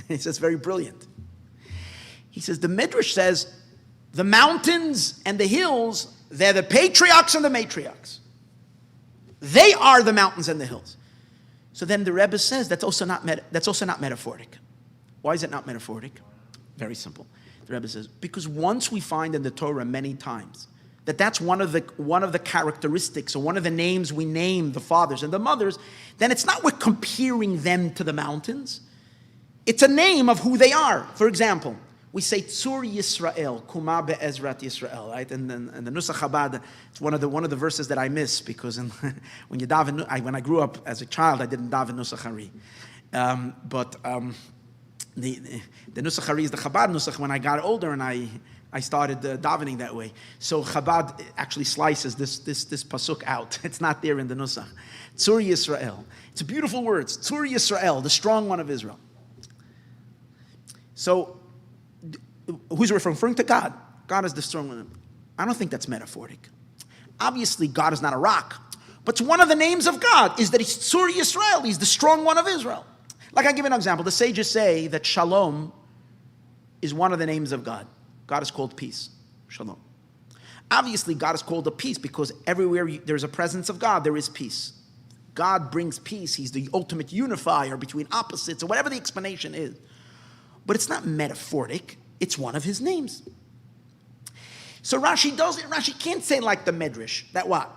He says very brilliant. He says the midrash says the mountains and the hills, they're the patriarchs and the matriarchs. They are the mountains and the hills. So then the Rebbe says that's also not metaphoric. Why is it not metaphoric? Very simple. The Rebbe says because once we find in the Torah many times that's one of the characteristics or one of the names we name the fathers and the mothers, then it's not we're comparing them to the mountains. It's a name of who they are. For example, we say Tzur Yisrael, Kuma be'ezrat Yisrael, right? And the Nusach Chabad, it's one of the verses that I miss because when you daven, when I grew up as a child, I didn't daven Nusach Hari, but the Nusach Hari is the Chabad Nusach. When I got older and I started davening that way, so Chabad actually slices this pasuk out. It's not there in the Nusach. Tzur Yisrael. It's a beautiful word. Tzur Yisrael, the strong one of Israel. So, who's referring to God? God is the strong one. I don't think that's metaphoric. Obviously, God is not a rock, but it's one of the names of God is that He's Tzur Yisrael. He's the strong one of Israel. Like I give an example. The sages say that Shalom is one of the names of God. God is called peace. Shalom. Obviously, God is called a peace because everywhere there's a presence of God, there is peace. God brings peace. He's the ultimate unifier between opposites or whatever the explanation is. But it's not metaphoric. It's one of His names. So Rashi can't say like the Medrash, that what?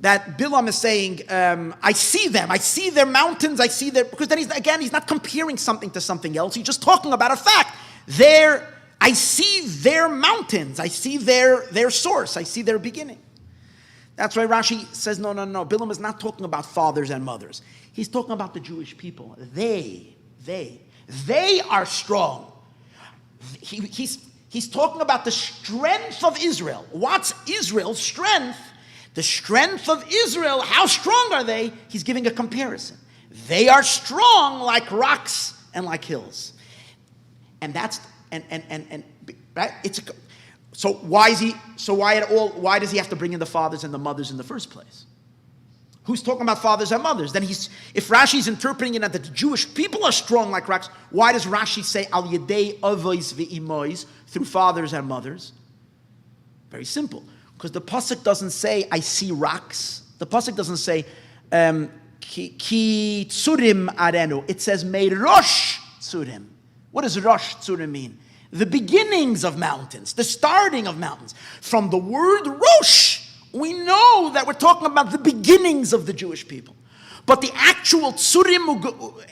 That Bilam is saying, I see them, I see their mountains, because then he's not comparing something to something else. He's just talking about a fact. I see their mountains, I see their source, I see their beginning. That's why Rashi says, no. Bilam is not talking about fathers and mothers. He's talking about the Jewish people. They are strong. He's talking about the strength of Israel. What's Israel's strength? The strength of Israel, how strong are they? He's giving a comparison. They are strong like rocks and like hills. And that's right? Why does he have to bring in the fathers and the mothers in the first place? Who's talking about fathers and mothers? Then if Rashi's interpreting it that the Jewish people are strong like rocks, why does Rashi say al yedei avos ve'imois, through fathers and mothers? Very simple. Because the pasuk doesn't say I see rocks. The pasuk doesn't say ki tzurim arenu. It says rosh tzurim. What does rosh tzurim mean? The beginnings of mountains, the starting of mountains. From the word rosh, we know that we're talking about the beginnings of the Jewish people. But the actual tzurim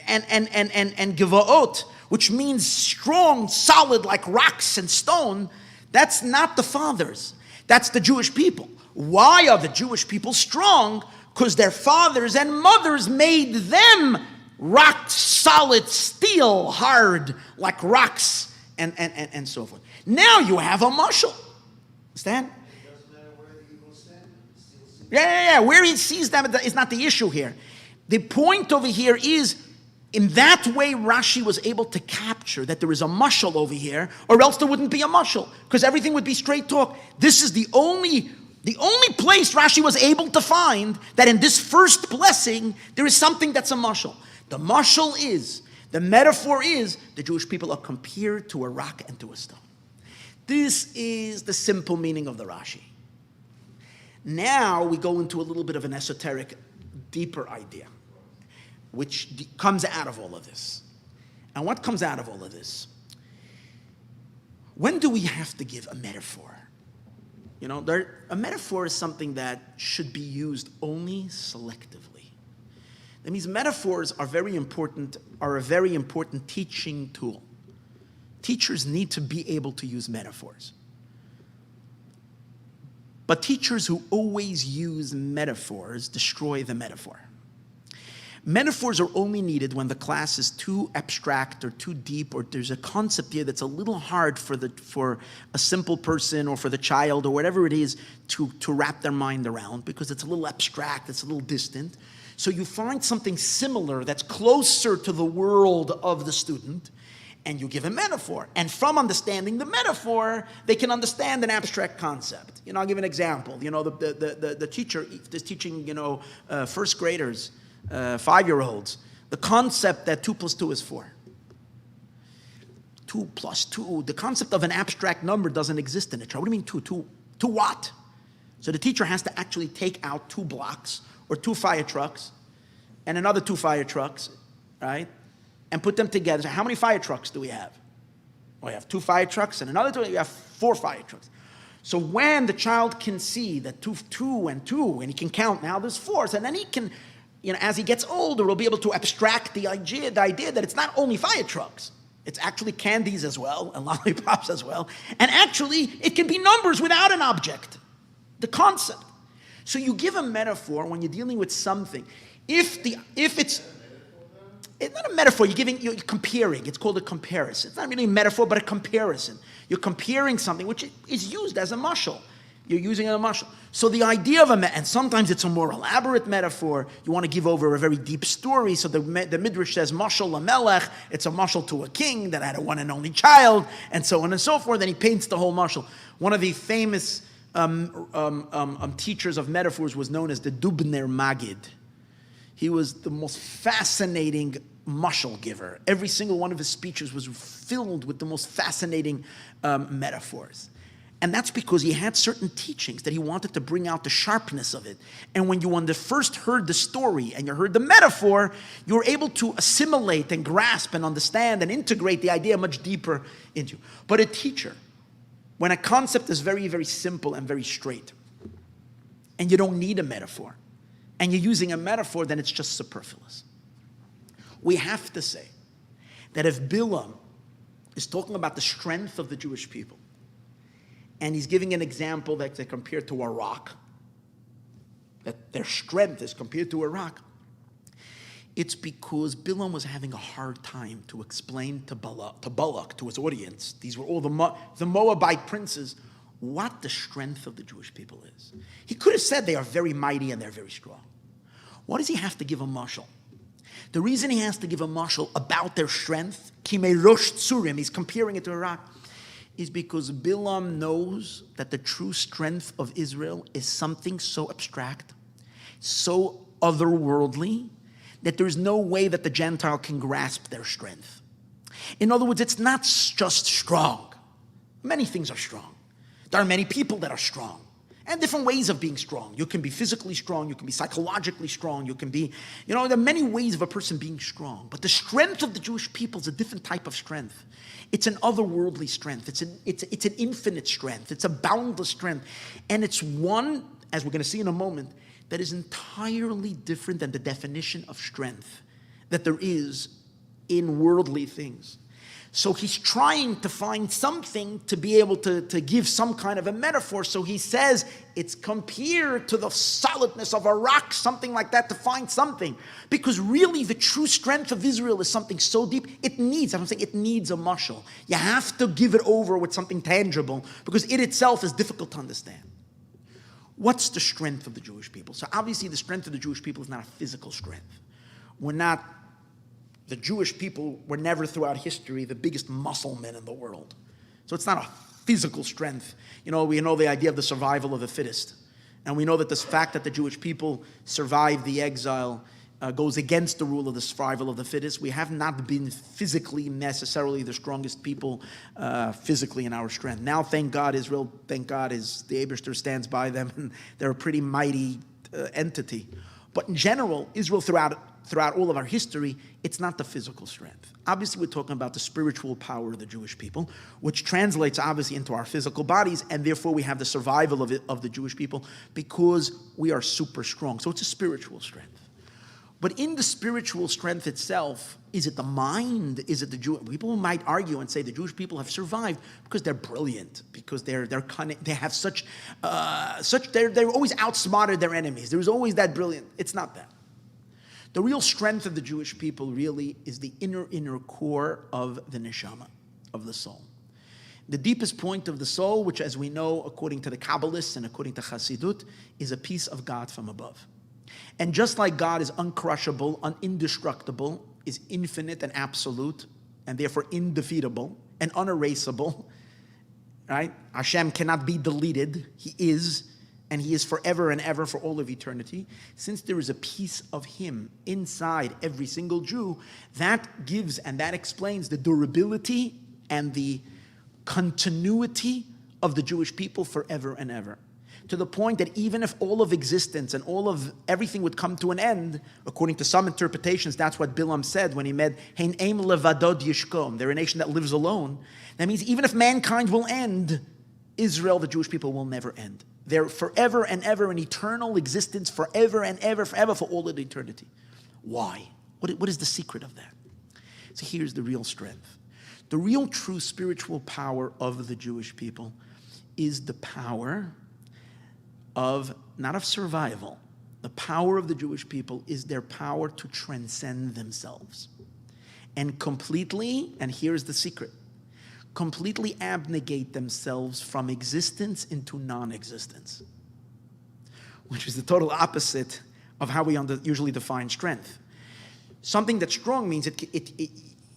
and gevaot, which means strong, solid like rocks and stone, that's not the fathers. That's the Jewish people. Why are the Jewish people strong? Because their fathers and mothers made them rock solid, steel, hard, like rocks, and so forth. Now you have a mashal. Understand? It doesn't matter where the evil stand. Yeah. Where he sees them is not the issue here. The point over here is, in that way, Rashi was able to capture that there is a mashal over here, or else there wouldn't be a mashal, because everything would be straight talk. This is the only place Rashi was able to find that in this first blessing, there is something that's a mashal. The metaphor is, the Jewish people are compared to a rock and to a stone. This is the simple meaning of the Rashi. Now we go into a little bit of an esoteric, deeper idea, which comes out of all of this. And what comes out of all of this? When do we have to give a metaphor? A metaphor is something that should be used only selectively. That means metaphors are a very important teaching tool. Teachers need to be able to use metaphors. But teachers who always use metaphors destroy the metaphor. Metaphors are only needed when the class is too abstract or too deep, or there's a concept here that's a little hard for a simple person or for the child or whatever it is to wrap their mind around, because it's a little abstract, it's a little distant. So you find something similar that's closer to the world of the student, and you give a metaphor. And from understanding the metaphor, they can understand an abstract concept. I'll give an example. The teacher is teaching, first graders, 5-year-olds, the concept that 2 + 2 is 4. 2 + 2, the concept of an abstract number doesn't exist in it. What do you mean 2? 2 what? So the teacher has to actually take out 2 blocks or 2 fire trucks and another 2 fire trucks, right? And put them together. So how many fire trucks do we have? We have 2 fire trucks and another 2, we have 4 fire trucks. So when the child can see that 2 and 2, and he can count, now there's 4, and then he can, as he gets older, we'll be able to abstract the idea that it's not only fire trucks. It's actually candies as well, and lollipops as well. And actually, it can be numbers without an object. The concept. So you give a metaphor when you're dealing with something. If it's not a metaphor, you're comparing. It's called a comparison. It's not really a metaphor, but a comparison. You're comparing something which is used as a mashal. You're using it as a mashal. So the idea of and sometimes it's a more elaborate metaphor. You want to give over a very deep story. So the Midrash says mashal lamelech. It's a mashal to a king that had a one and only child, and so on and so forth. Then he paints the whole mashal. One of the famous teachers of metaphors was known as the Dubner Magid. He was the most fascinating mashal giver. Every single one of his speeches was filled with the most fascinating metaphors. And that's because he had certain teachings that he wanted to bring out the sharpness of it. And when you first heard the story and you heard the metaphor, you were able to assimilate and grasp and understand and integrate the idea much deeper into you. But a teacher, when a concept is very, very simple and very straight, and you don't need a metaphor, and you're using a metaphor, then it's just superfluous. We have to say that if Bilam is talking about the strength of the Jewish people, and he's giving an example that they compare to a rock, that their strength is compared to a rock, it's because Bilam was having a hard time to explain to Balak, to his audience, these were all the Moabite princes, what the strength of the Jewish people is. He could have said they are very mighty and they're very strong. Why does he have to give a mashal? The reason he has to give a mashal about their strength, Kimei Rosh Tsurim, he's comparing it to a rock, is because Bilam knows that the true strength of Israel is something so abstract, so otherworldly, that there's no way that the Gentile can grasp their strength. In other words, it's not just strong. Many things are strong. There are many people that are strong, and different ways of being strong. You can be physically strong, you can be psychologically strong, you can be, there are many ways of a person being strong. But the strength of the Jewish people is a different type of strength. It's an otherworldly strength. It's an infinite strength. It's a boundless strength. And it's one, as we're going to see in a moment, that is entirely different than the definition of strength that there is in worldly things. So he's trying to find something to be able to give some kind of a metaphor. So he says it's compared to the solidness of a rock, something like that, to find something. Because really the true strength of Israel is something so deep, it needs a mashal. You have to give it over with something tangible because it itself is difficult to understand. What's the strength of the Jewish people? So obviously the strength of the Jewish people is not a physical strength. The Jewish people were never throughout history the biggest muscle men in the world. So it's not a physical strength. We know the idea of the survival of the fittest. And we know that this fact that the Jewish people survived the exile goes against the rule of the survival of the fittest. We have not been physically necessarily the strongest people physically in our strength. Now, thank God, Israel, the Eibishter stands by them, and they're a pretty mighty entity. But in general, Israel throughout all of our history, it's not the physical strength. Obviously, we're talking about the spiritual power of the Jewish people, which translates obviously into our physical bodies, and therefore we have the survival of the Jewish people because we are super strong. So it's a spiritual strength. But in the spiritual strength itself, is it the mind? Is it the Jewish people? Might argue and say the Jewish people have survived because they're brilliant, because they're cunning, they have they're always outsmarted their enemies. There's always that brilliant. It's not that. The real strength of the Jewish people really is the inner core of the neshama, of the soul. The deepest point of the soul, which as we know, according to the Kabbalists and according to Chassidut, is a piece of God from above. And just like God is uncrushable, indestructible, is infinite and absolute, and therefore indefeatable and unerasable, right? Hashem cannot be deleted. He is, and He is forever and ever for all of eternity. Since there is a piece of Him inside every single Jew, that gives and that explains the durability and the continuity of the Jewish people forever and ever. To the point that even if all of existence and all of everything would come to an end, according to some interpretations, that's what Bilam said when he met Hein Eim Levadod Yishkom. They're a nation that lives alone. That means even if mankind will end, Israel, the Jewish people, will never end. They're forever and ever in eternal existence, forever and ever, forever, for all of eternity. Why? What is the secret of that? So here's the real strength. The real true spiritual power of the Jewish people is the power not of survival. The power of the Jewish people is their power to transcend themselves and completely, and here's the secret, completely abnegate themselves from existence into non-existence, which is the total opposite of how we usually define strength. Something that's strong means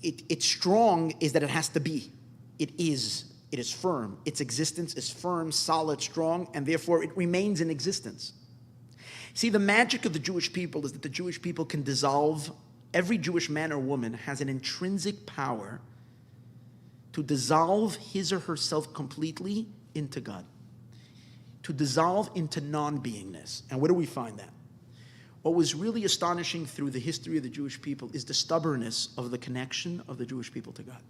it's strong is that it has to be. It is firm. Its existence is firm, solid, strong, and therefore it remains in existence. See, the magic of the Jewish people is that the Jewish people can dissolve, every Jewish man or woman has an intrinsic power to dissolve his or herself completely into God, to dissolve into non-beingness. And where do we find that? What was really astonishing through the history of the Jewish people is the stubbornness of the connection of the Jewish people to God.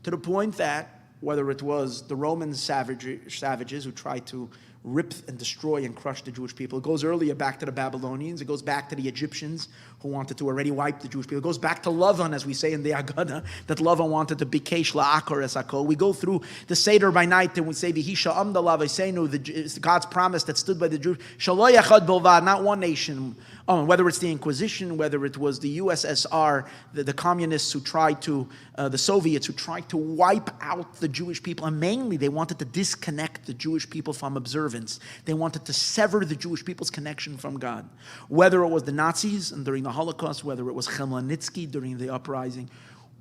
To the point that whether it was the Roman savages who tried to rip and destroy and crush the Jewish people. It goes earlier back to the Babylonians. It goes back to the Egyptians who wanted to already wipe the Jewish people. It goes back to Lavan, as we say in the Agada, that Lavan wanted to bikesh la'akor es hakol. We go through the Seder by night and we say, V'hisha amda la'v'seinu, God's promise that stood by the Jews, shalo yachad bilvad, not one nation. Whether it's the Inquisition, whether it was the USSR, the communists who tried to, the Soviets who tried to wipe out the Jewish people, and mainly they wanted to disconnect the Jewish people from observance. They wanted to sever the Jewish people's connection from God. Whether it was the Nazis and during the Holocaust, whether it was Chmielnicki during the uprising,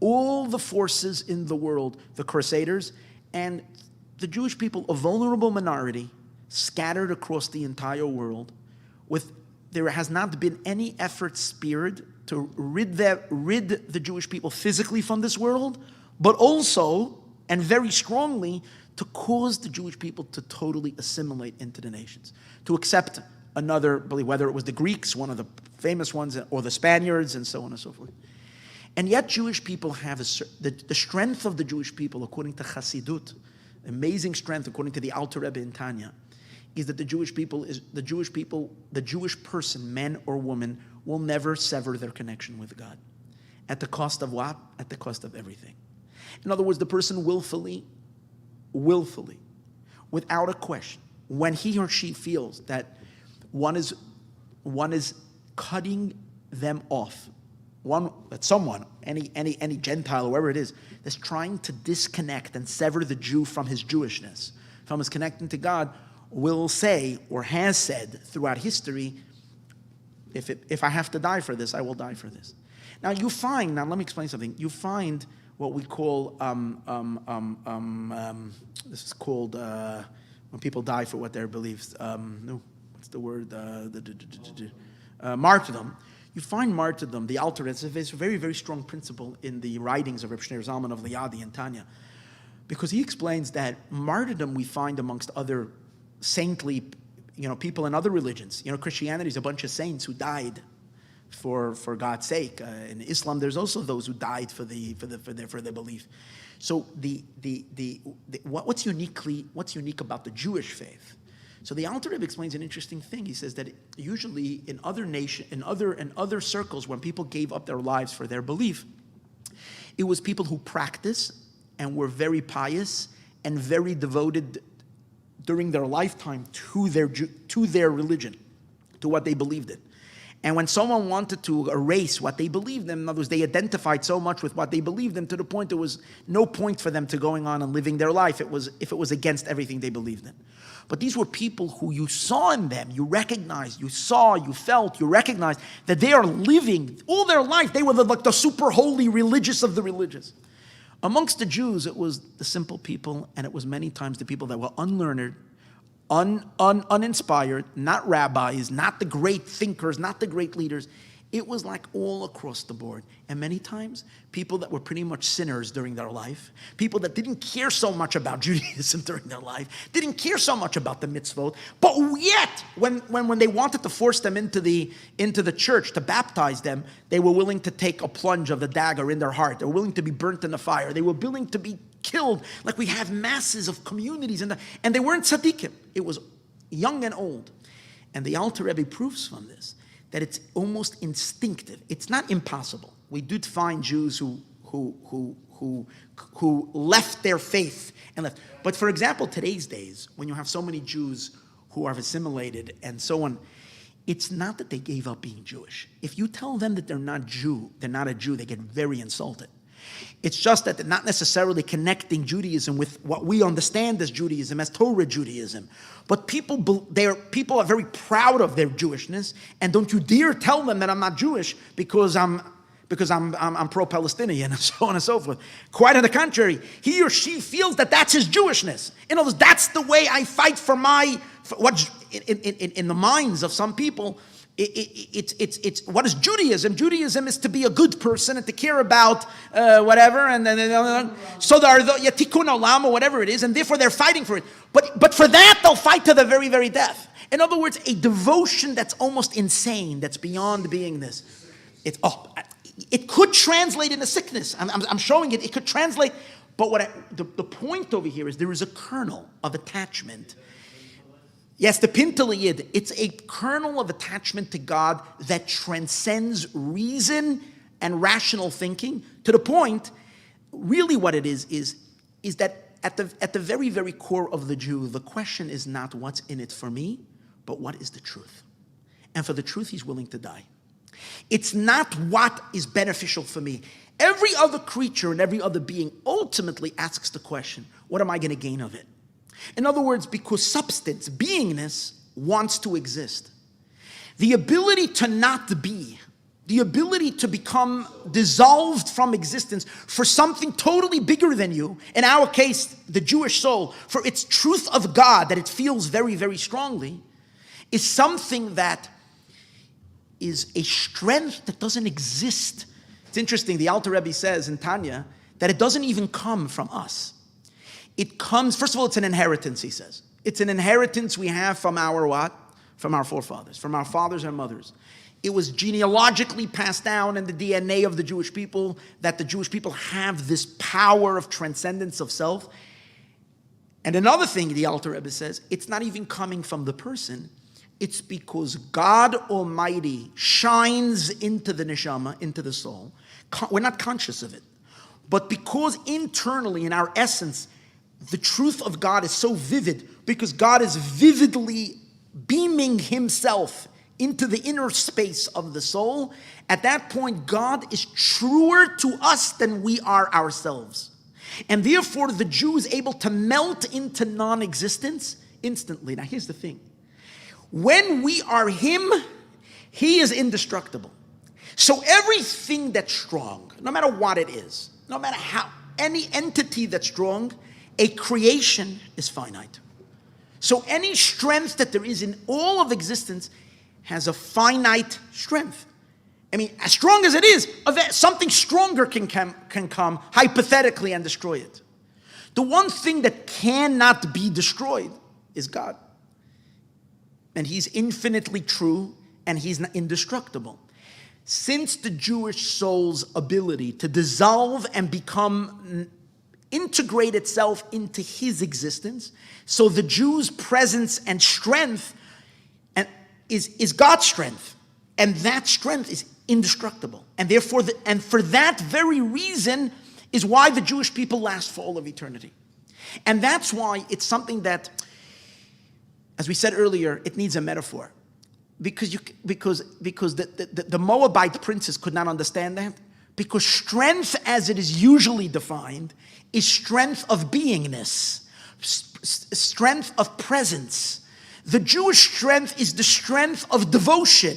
all the forces in the world, the Crusaders, and the Jewish people, a vulnerable minority, scattered across the entire world, there has not been any effort spared to rid the Jewish people physically from this world, but also, and very strongly, to cause the Jewish people to totally assimilate into the nations, to accept another belief, whether it was the Greeks, one of the famous ones, or the Spaniards, and so on and so forth. And yet Jewish people have the strength of the Jewish people, according to Chassidut, amazing strength, according to the Alter Rebbe in Tanya, is that the Jewish person, man or woman, will never sever their connection with God. At the cost of what? At the cost of everything. In other words, the person willfully, without a question, when he or she feels that one is cutting them off, any Gentile, whoever it is, that's trying to disconnect and sever the Jew from his Jewishness, from his connecting to God, will say, or has said throughout history, if I have to die for this, I will die for this. Now let me explain something. You find what we call, this is called, when people die for what their beliefs, what's the word, martyrdom. You find martyrdom, the Alter, it's a very, very strong principle in the writings of Reb Shneur Zalman of Liadi and Tanya, because he explains that martyrdom we find amongst other saintly, people in other religions. Christianity is a bunch of saints who died for God's sake. In Islam, there's also those who died for their belief. So what's unique about the Jewish faith? So the Alter Rebbe explains an interesting thing. He says that usually in other circles, when people gave up their lives for their belief, it was people who practiced and were very pious and very devoted during their lifetime to their religion, to what they believed in. And when someone wanted to erase what they believed in other words, they identified so much with what they believed in to the point there was no point for them to going on and living their life if it was against everything they believed in. But these were people who you saw in them, you recognized, you saw, you felt, you recognized that they are living all their life. They were like the super holy religious of the religious. Amongst the Jews, it was the simple people, and it was many times the people that were unlearned, uninspired, not rabbis, not the great thinkers, not the great leaders. It was like all across the board. And many times, people that were pretty much sinners during their life, people that didn't care so much about Judaism during their life, didn't care so much about the mitzvot, but yet, when they wanted to force them into the church to baptize them, they were willing to take a plunge of the dagger in their heart. They were willing to be burnt in the fire. They were willing to be killed. Like we have masses of communities, and they weren't tzaddikim. It was young and old. And the Alter Rebbe proves from this that it's almost instinctive. It's not impossible. We did find Jews who left their faith and left. But for example, today's days, when you have so many Jews who are assimilated and so on, it's not that they gave up being Jewish. If you tell them that they're not a Jew, they get very insulted. It's just that they're not necessarily connecting Judaism with what we understand as Judaism, as Torah Judaism. But people are very proud of their Jewishness, and don't you dare tell them that I'm not Jewish because I'm pro-Palestinian and so on and so forth. Quite on the contrary, he or she feels that that's his Jewishness. In other words, that's the way I fight for what in the minds of some people. It's what is Judaism? Judaism is to be a good person and to care about whatever, and then so there are the tikkun olam or whatever it is, and therefore they're fighting for it. But for that they'll fight to the very, very death. In other words, a devotion that's almost insane, that's beyond being this. It could translate into sickness. I'm showing it. It could translate, but the point over here is there is a kernel of attachment. Yes, the Pintel Yid, it's a kernel of attachment to God that transcends reason and rational thinking to the point, really what it is that at the very, very core of the Jew, the question is not what's in it for me, but what is the truth? And for the truth, he's willing to die. It's not what is beneficial for me. Every other creature and every other being ultimately asks the question, what am I going to gain of it? In other words, because substance, beingness, wants to exist. The ability to not be, the ability to become dissolved from existence for something totally bigger than you, in our case, the Jewish soul, for its truth of God that it feels very, very strongly, is something that is a strength that doesn't exist. It's interesting, the Alter Rebbe says in Tanya that it doesn't even come from us. It comes, first of all, it's an inheritance, he says. It's an inheritance we have from our what? From our forefathers, from our fathers and mothers. It was genealogically passed down in the DNA of the Jewish people that the Jewish people have this power of transcendence of self. And another thing the Alter Rebbe says, it's not even coming from the person. It's because God Almighty shines into the neshama, into the soul. We're not conscious of it. But because internally, in our essence, the truth of God is so vivid, because God is vividly beaming himself into the inner space of the soul, at that point, God is truer to us than we are ourselves. And therefore, the Jew is able to melt into non-existence instantly. Now, here's the thing. When we are him, he is indestructible. So everything that's strong, no matter what it is, no matter how, any entity that's strong, a creation is finite. So any strength that there is in all of existence has a finite strength. I mean, as strong as it is, something stronger can come hypothetically and destroy it. The one thing that cannot be destroyed is God. And he's infinitely true, and he's indestructible. Since the Jewish soul's ability to dissolve and integrate itself into his existence, so the Jew's presence and strength is God's strength, and that strength is indestructible. And therefore, and for that very reason is why the Jewish people last for all of eternity. And that's why it's something that, as we said earlier, it needs a metaphor. Because the Moabite princes could not understand that. Because strength, as it is usually defined, is strength of beingness, strength of presence. The Jewish strength is the strength of devotion,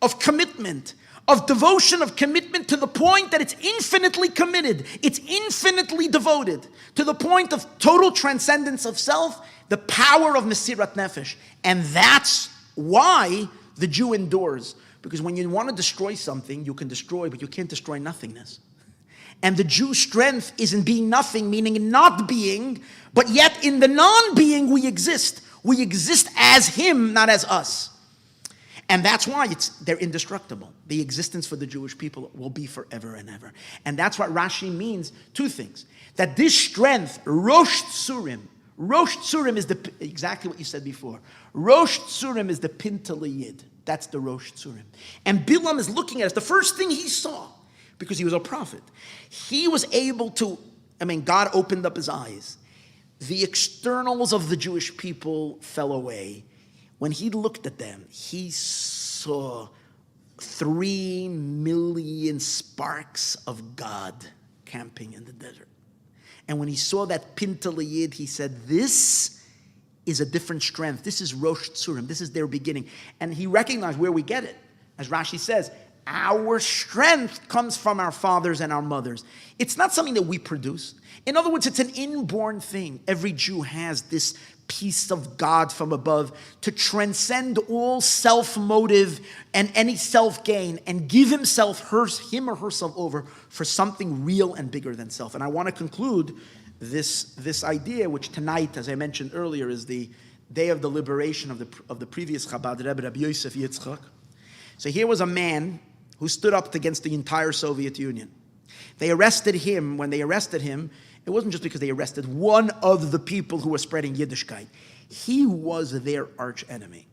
of commitment, of commitment to the point that it's infinitely committed, it's infinitely devoted, to the point of total transcendence of self, the power of Mesirat Nefesh. And that's why the Jew endures. Because when you want to destroy something, you can destroy, but you can't destroy nothingness. And the Jew's strength is in being nothing, meaning in not being, but yet in the non-being we exist. We exist as him, not as us. And that's why they're indestructible. The existence for the Jewish people will be forever and ever. And that's what Rashi means, two things. That this strength, Rosh Tzurim is exactly what you said before. Rosh Tzurim is the Pintel Yid. That's the Rosh Tzurim. And Bilam is looking at it. The first thing he saw, because he was a prophet, he was able to, God opened up his eyes. The externals of the Jewish people fell away. When he looked at them, he saw 3 million sparks of God camping in the desert. And when he saw that Pintel Yid, he said, this is a different strength. This is Rosh Tzurim. This is their beginning. And he recognized where we get it. As Rashi says, our strength comes from our fathers and our mothers. It's not something that we produce. In other words, it's an inborn thing. Every Jew has this piece of God from above to transcend all self-motive and any self-gain and give him or herself over for something real and bigger than self. And I want to conclude this idea, which tonight, as I mentioned earlier, is the day of the liberation of the previous Chabad Rebbe, Rabbi Yosef Yitzchak. So here was a man who stood up against the entire Soviet Union. They arrested him. When they arrested him, it wasn't just because they arrested one of the people who were spreading Yiddishkeit. He was their arch enemy.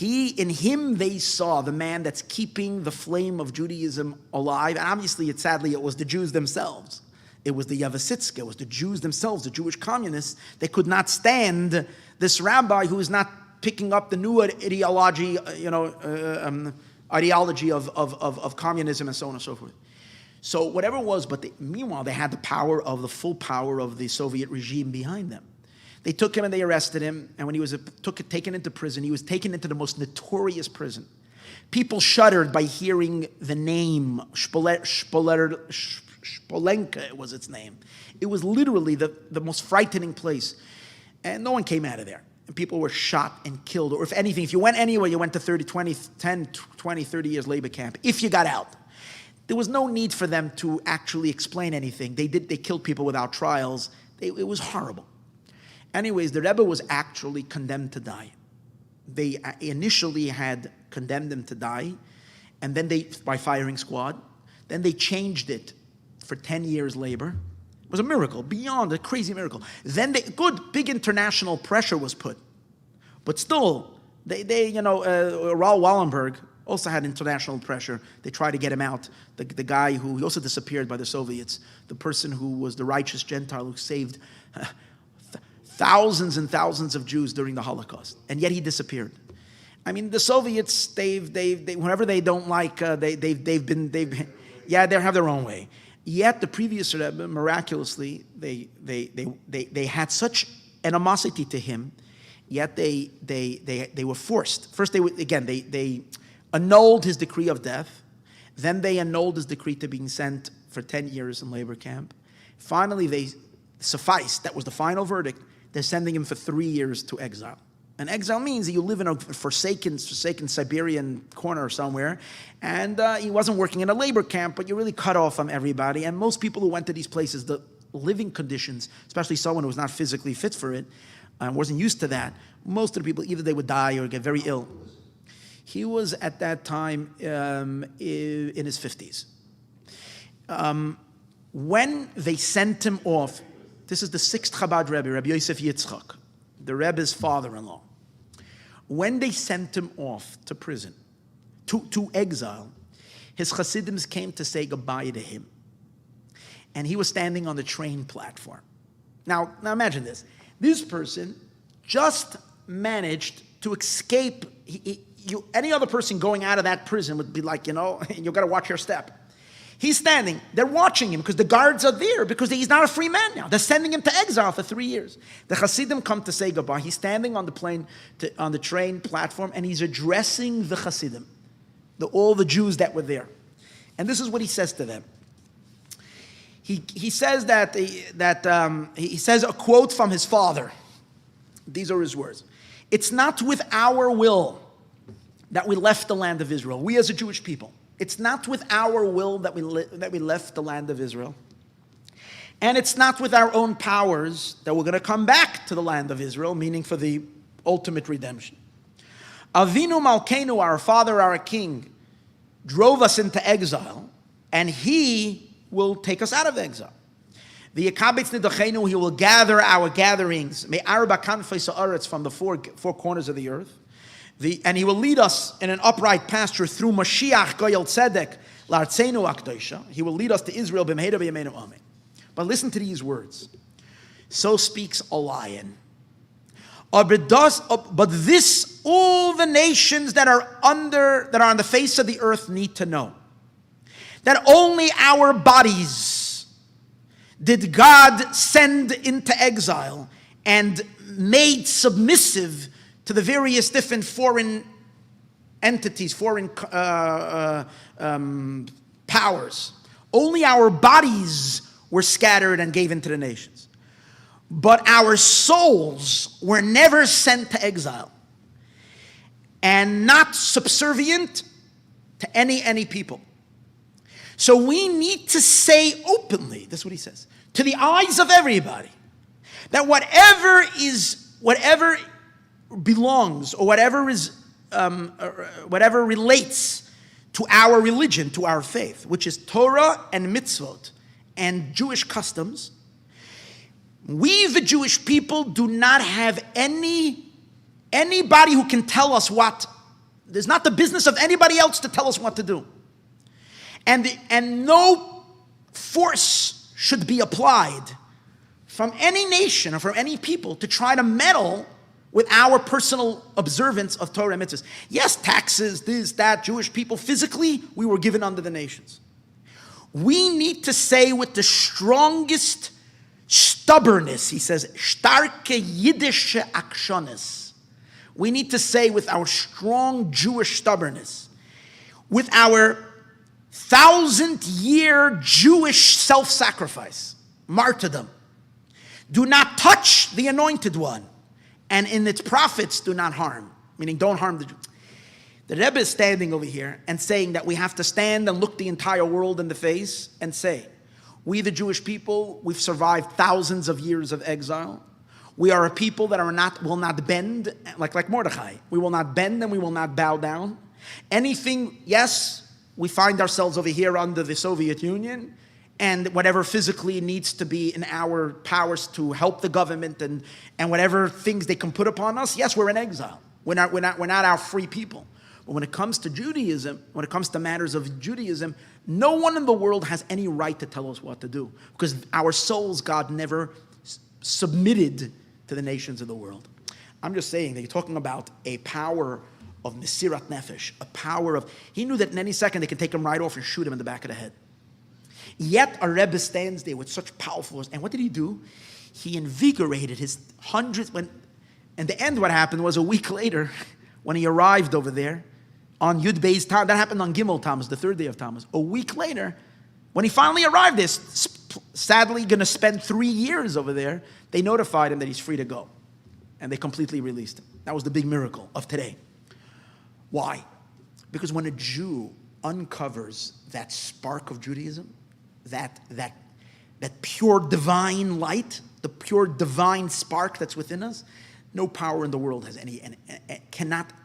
In him they saw the man that's keeping the flame of Judaism alive. And obviously, sadly, it was the Jews themselves. It was the Yavasitska, it was the Jews themselves, the Jewish communists. They could not stand this rabbi who is not picking up the new ideology, ideology of communism and so on and so forth. So whatever it was, but meanwhile, they had the full power of the Soviet regime behind them. They took him and they arrested him, and when he was taken into prison, he was taken into the most notorious prison. People shuddered by hearing the name, Spolenka was its name. It was literally the most frightening place, and no one came out of there. And people were shot and killed, or if anything, if you went anywhere, you went to 30 years labor camp, if you got out. There was no need for them to actually explain anything. They killed people without trials. It was horrible. Anyways, the Rebbe was actually condemned to die. They initially had condemned him to die, and then by firing squad. Then they changed it for 10 years labor. It was a miracle, beyond a crazy miracle. Then big international pressure was put. But still, Raoul Wallenberg also had international pressure. They tried to get him out. The guy who he also disappeared by the Soviets, the person who was the righteous Gentile who saved thousands and thousands of Jews during the Holocaust, and yet he disappeared. I mean, the Soviets, whenever they don't like, they have their own way. Yet the previous Rebbe, miraculously, they had such animosity to him. Yet they were forced. First, they annulled his decree of death. Then they annulled his decree to being sent for 10 years in labor camp. Finally, they sufficed. That was the final verdict. They're sending him for 3 years to exile. And exile means that you live in a forsaken Siberian corner somewhere, and he wasn't working in a labor camp, but you're really cut off from everybody. And most people who went to these places, the living conditions, especially someone who was not physically fit for it, wasn't used to that, most of the people, either they would die or get very ill. He was at that time in his 50s. When they sent him off, this is the 6th Chabad Rebbe, Rabbi Yosef Yitzchak, the Rebbe's father-in-law. When they sent him off to prison, to exile, his Hasidims came to say goodbye to him. And he was standing on the train platform. Now imagine this. This person just managed to escape. Any other person going out of that prison would be like, you've got to watch your step. He's standing. They're watching him because the guards are there because he's not a free man now. They're sending him to exile for 3 years. The Hasidim come to say goodbye. He's standing on the train platform, and he's addressing the Hasidim, all the Jews that were there. And this is what he says to them. He says he says a quote from his father. These are his words. It's not with our will that we left the land of Israel. We as a Jewish people. It's not with our will that we left the land of Israel. And it's not with our own powers that we're going to come back to the land of Israel, meaning for the ultimate redemption. Avinu Malkeinu, our father, our king, drove us into exile, and he will take us out of exile. The Yakabitz Nidachenu, he will gather our gatherings, from the four corners of the earth. And he will lead us in an upright pasture through Mashiach Goyel Tzedek L'Artzenu Akdoisha. He will lead us to Israel b'mheira b'yameinu amen. But listen to these words. So speaks a lion. But this, all the nations that are on the face of the earth need to know. That only our bodies did God send into exile and made submissive to the various different foreign entities, foreign powers. Only our bodies were scattered and gave into the nations. But our souls were never sent to exile and not subservient to any people. So we need to say openly, this is what he says, to the eyes of everybody, that whatever belongs or whatever relates to our religion, to our faith, which is Torah and mitzvot and Jewish customs, we, the Jewish people, do not have anybody who can tell us what. There's not the business of anybody else to tell us what to do. And no force should be applied from any nation or from any people to try to meddle with our personal observance of Torah and mitzvahs. Yes, taxes, this, that, Jewish people, physically, we were given under the nations. We need to say with the strongest stubbornness, he says, starke Yiddische Akshonis. We need to say with our strong Jewish stubbornness, with our 1,000-year Jewish self-sacrifice, martyrdom, do not touch the anointed one, and in its prophets do not harm, meaning don't harm the Jews. The Rebbe is standing over here and saying that we have to stand and look the entire world in the face and say, we the Jewish people, we've survived thousands of years of exile. We are a people that will not bend, like Mordechai. We will not bend and we will not bow down. Anything, yes, we find ourselves over here under the Soviet Union, and whatever physically needs to be in our powers to help the government and whatever things they can put upon us, yes, we're in exile. We're not our free people. But when it comes to Judaism, when it comes to matters of Judaism, no one in the world has any right to tell us what to do, because our souls, God never submitted to the nations of the world. I'm just saying that you're talking about a power of Mesirat Nefesh, a power of, he knew that in any second they could take him right off and shoot him in the back of the head. Yet a Rebbe stands there with such powerful force. And what did he do? He invigorated his hundreds. In the end, what happened was a week later, when he arrived over there on Yud Bey's Tammuz, that happened on Gimel Tammuz, the third day of Tammuz. A week later, when he finally arrived there, sadly going to spend 3 years over there, they notified him that he's free to go. And they completely released him. That was the big miracle of today. Why? Because when a Jew uncovers that spark of Judaism, that pure divine light, the pure divine spark that's within us, no power in the world has any, and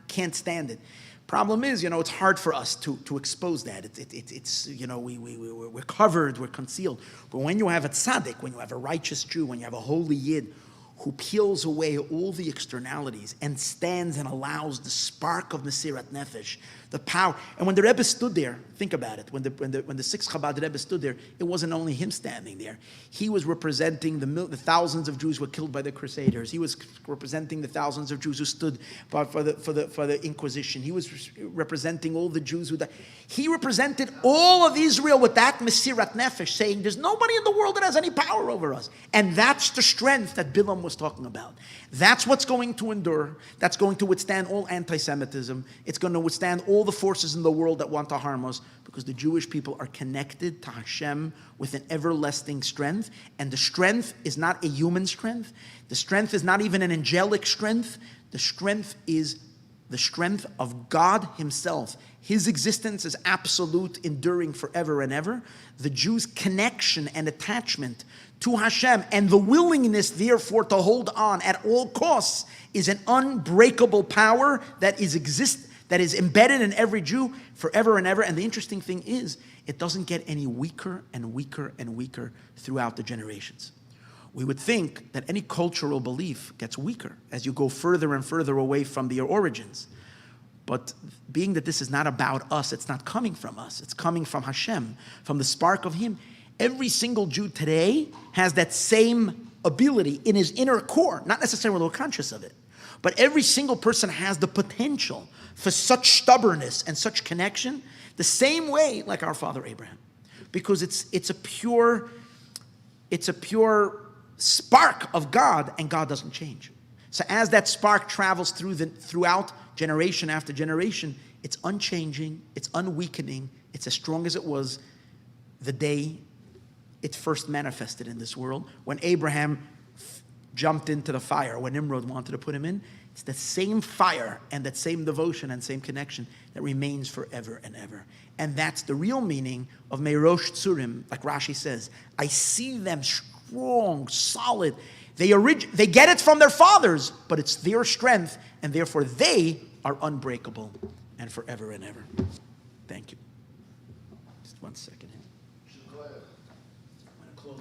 can't stand it. Problem is, it's hard for us to expose that. It's we're covered, we're concealed. But when you have a tzaddik, when you have a righteous Jew, when you have a holy Yid who peels away all the externalities and stands and allows the spark of Mesirat Nefesh, the power. And when the Rebbe stood there, think about it. When the sixth Chabad Rebbe stood there, it wasn't only him standing there. He was representing the thousands of Jews who were killed by the Crusaders. He was representing the thousands of Jews who stood for the Inquisition. He was representing all the Jews who died. He represented all of Israel with that Mesirat Nefesh, saying there's nobody in the world that has any power over us. And that's the strength that Bilam was talking about. That's what's going to endure. That's going to withstand all anti-Semitism. It's going to withstand all the forces in the world that want to harm us, because the Jewish people are connected to Hashem with an everlasting strength. And the strength is not a human strength. The strength is not even an angelic strength. The strength is the strength of God himself. His existence is absolute, enduring forever and ever. The Jews' connection and attachment to Hashem and the willingness, therefore, to hold on at all costs is an unbreakable power that is embedded in every Jew forever and ever. And the interesting thing is, it doesn't get any weaker and weaker and weaker throughout the generations. We would think that any cultural belief gets weaker as you go further and further away from your origins. But being that this is not about us, it's not coming from us, it's coming from Hashem, from the spark of Him. Every single Jew today has that same ability in his inner core, not necessarily we're conscious of it, but every single person has the potential for such stubbornness and such connection, the same way like our father Abraham, because it's a pure spark of God, and God doesn't change. So as that spark travels throughout generation after generation, it's unchanging, it's unweakening, it's as strong as it was the day it first manifested in this world. When Abraham jumped into the fire, when Nimrod wanted to put him in, it's the same fire and that same devotion and same connection that remains forever and ever. And that's the real meaning of Meirosh Tzurim, like Rashi says. I see them strong, solid. They get it from their fathers, but it's their strength, and therefore they are unbreakable and forever and ever. Thank you. Just one second here.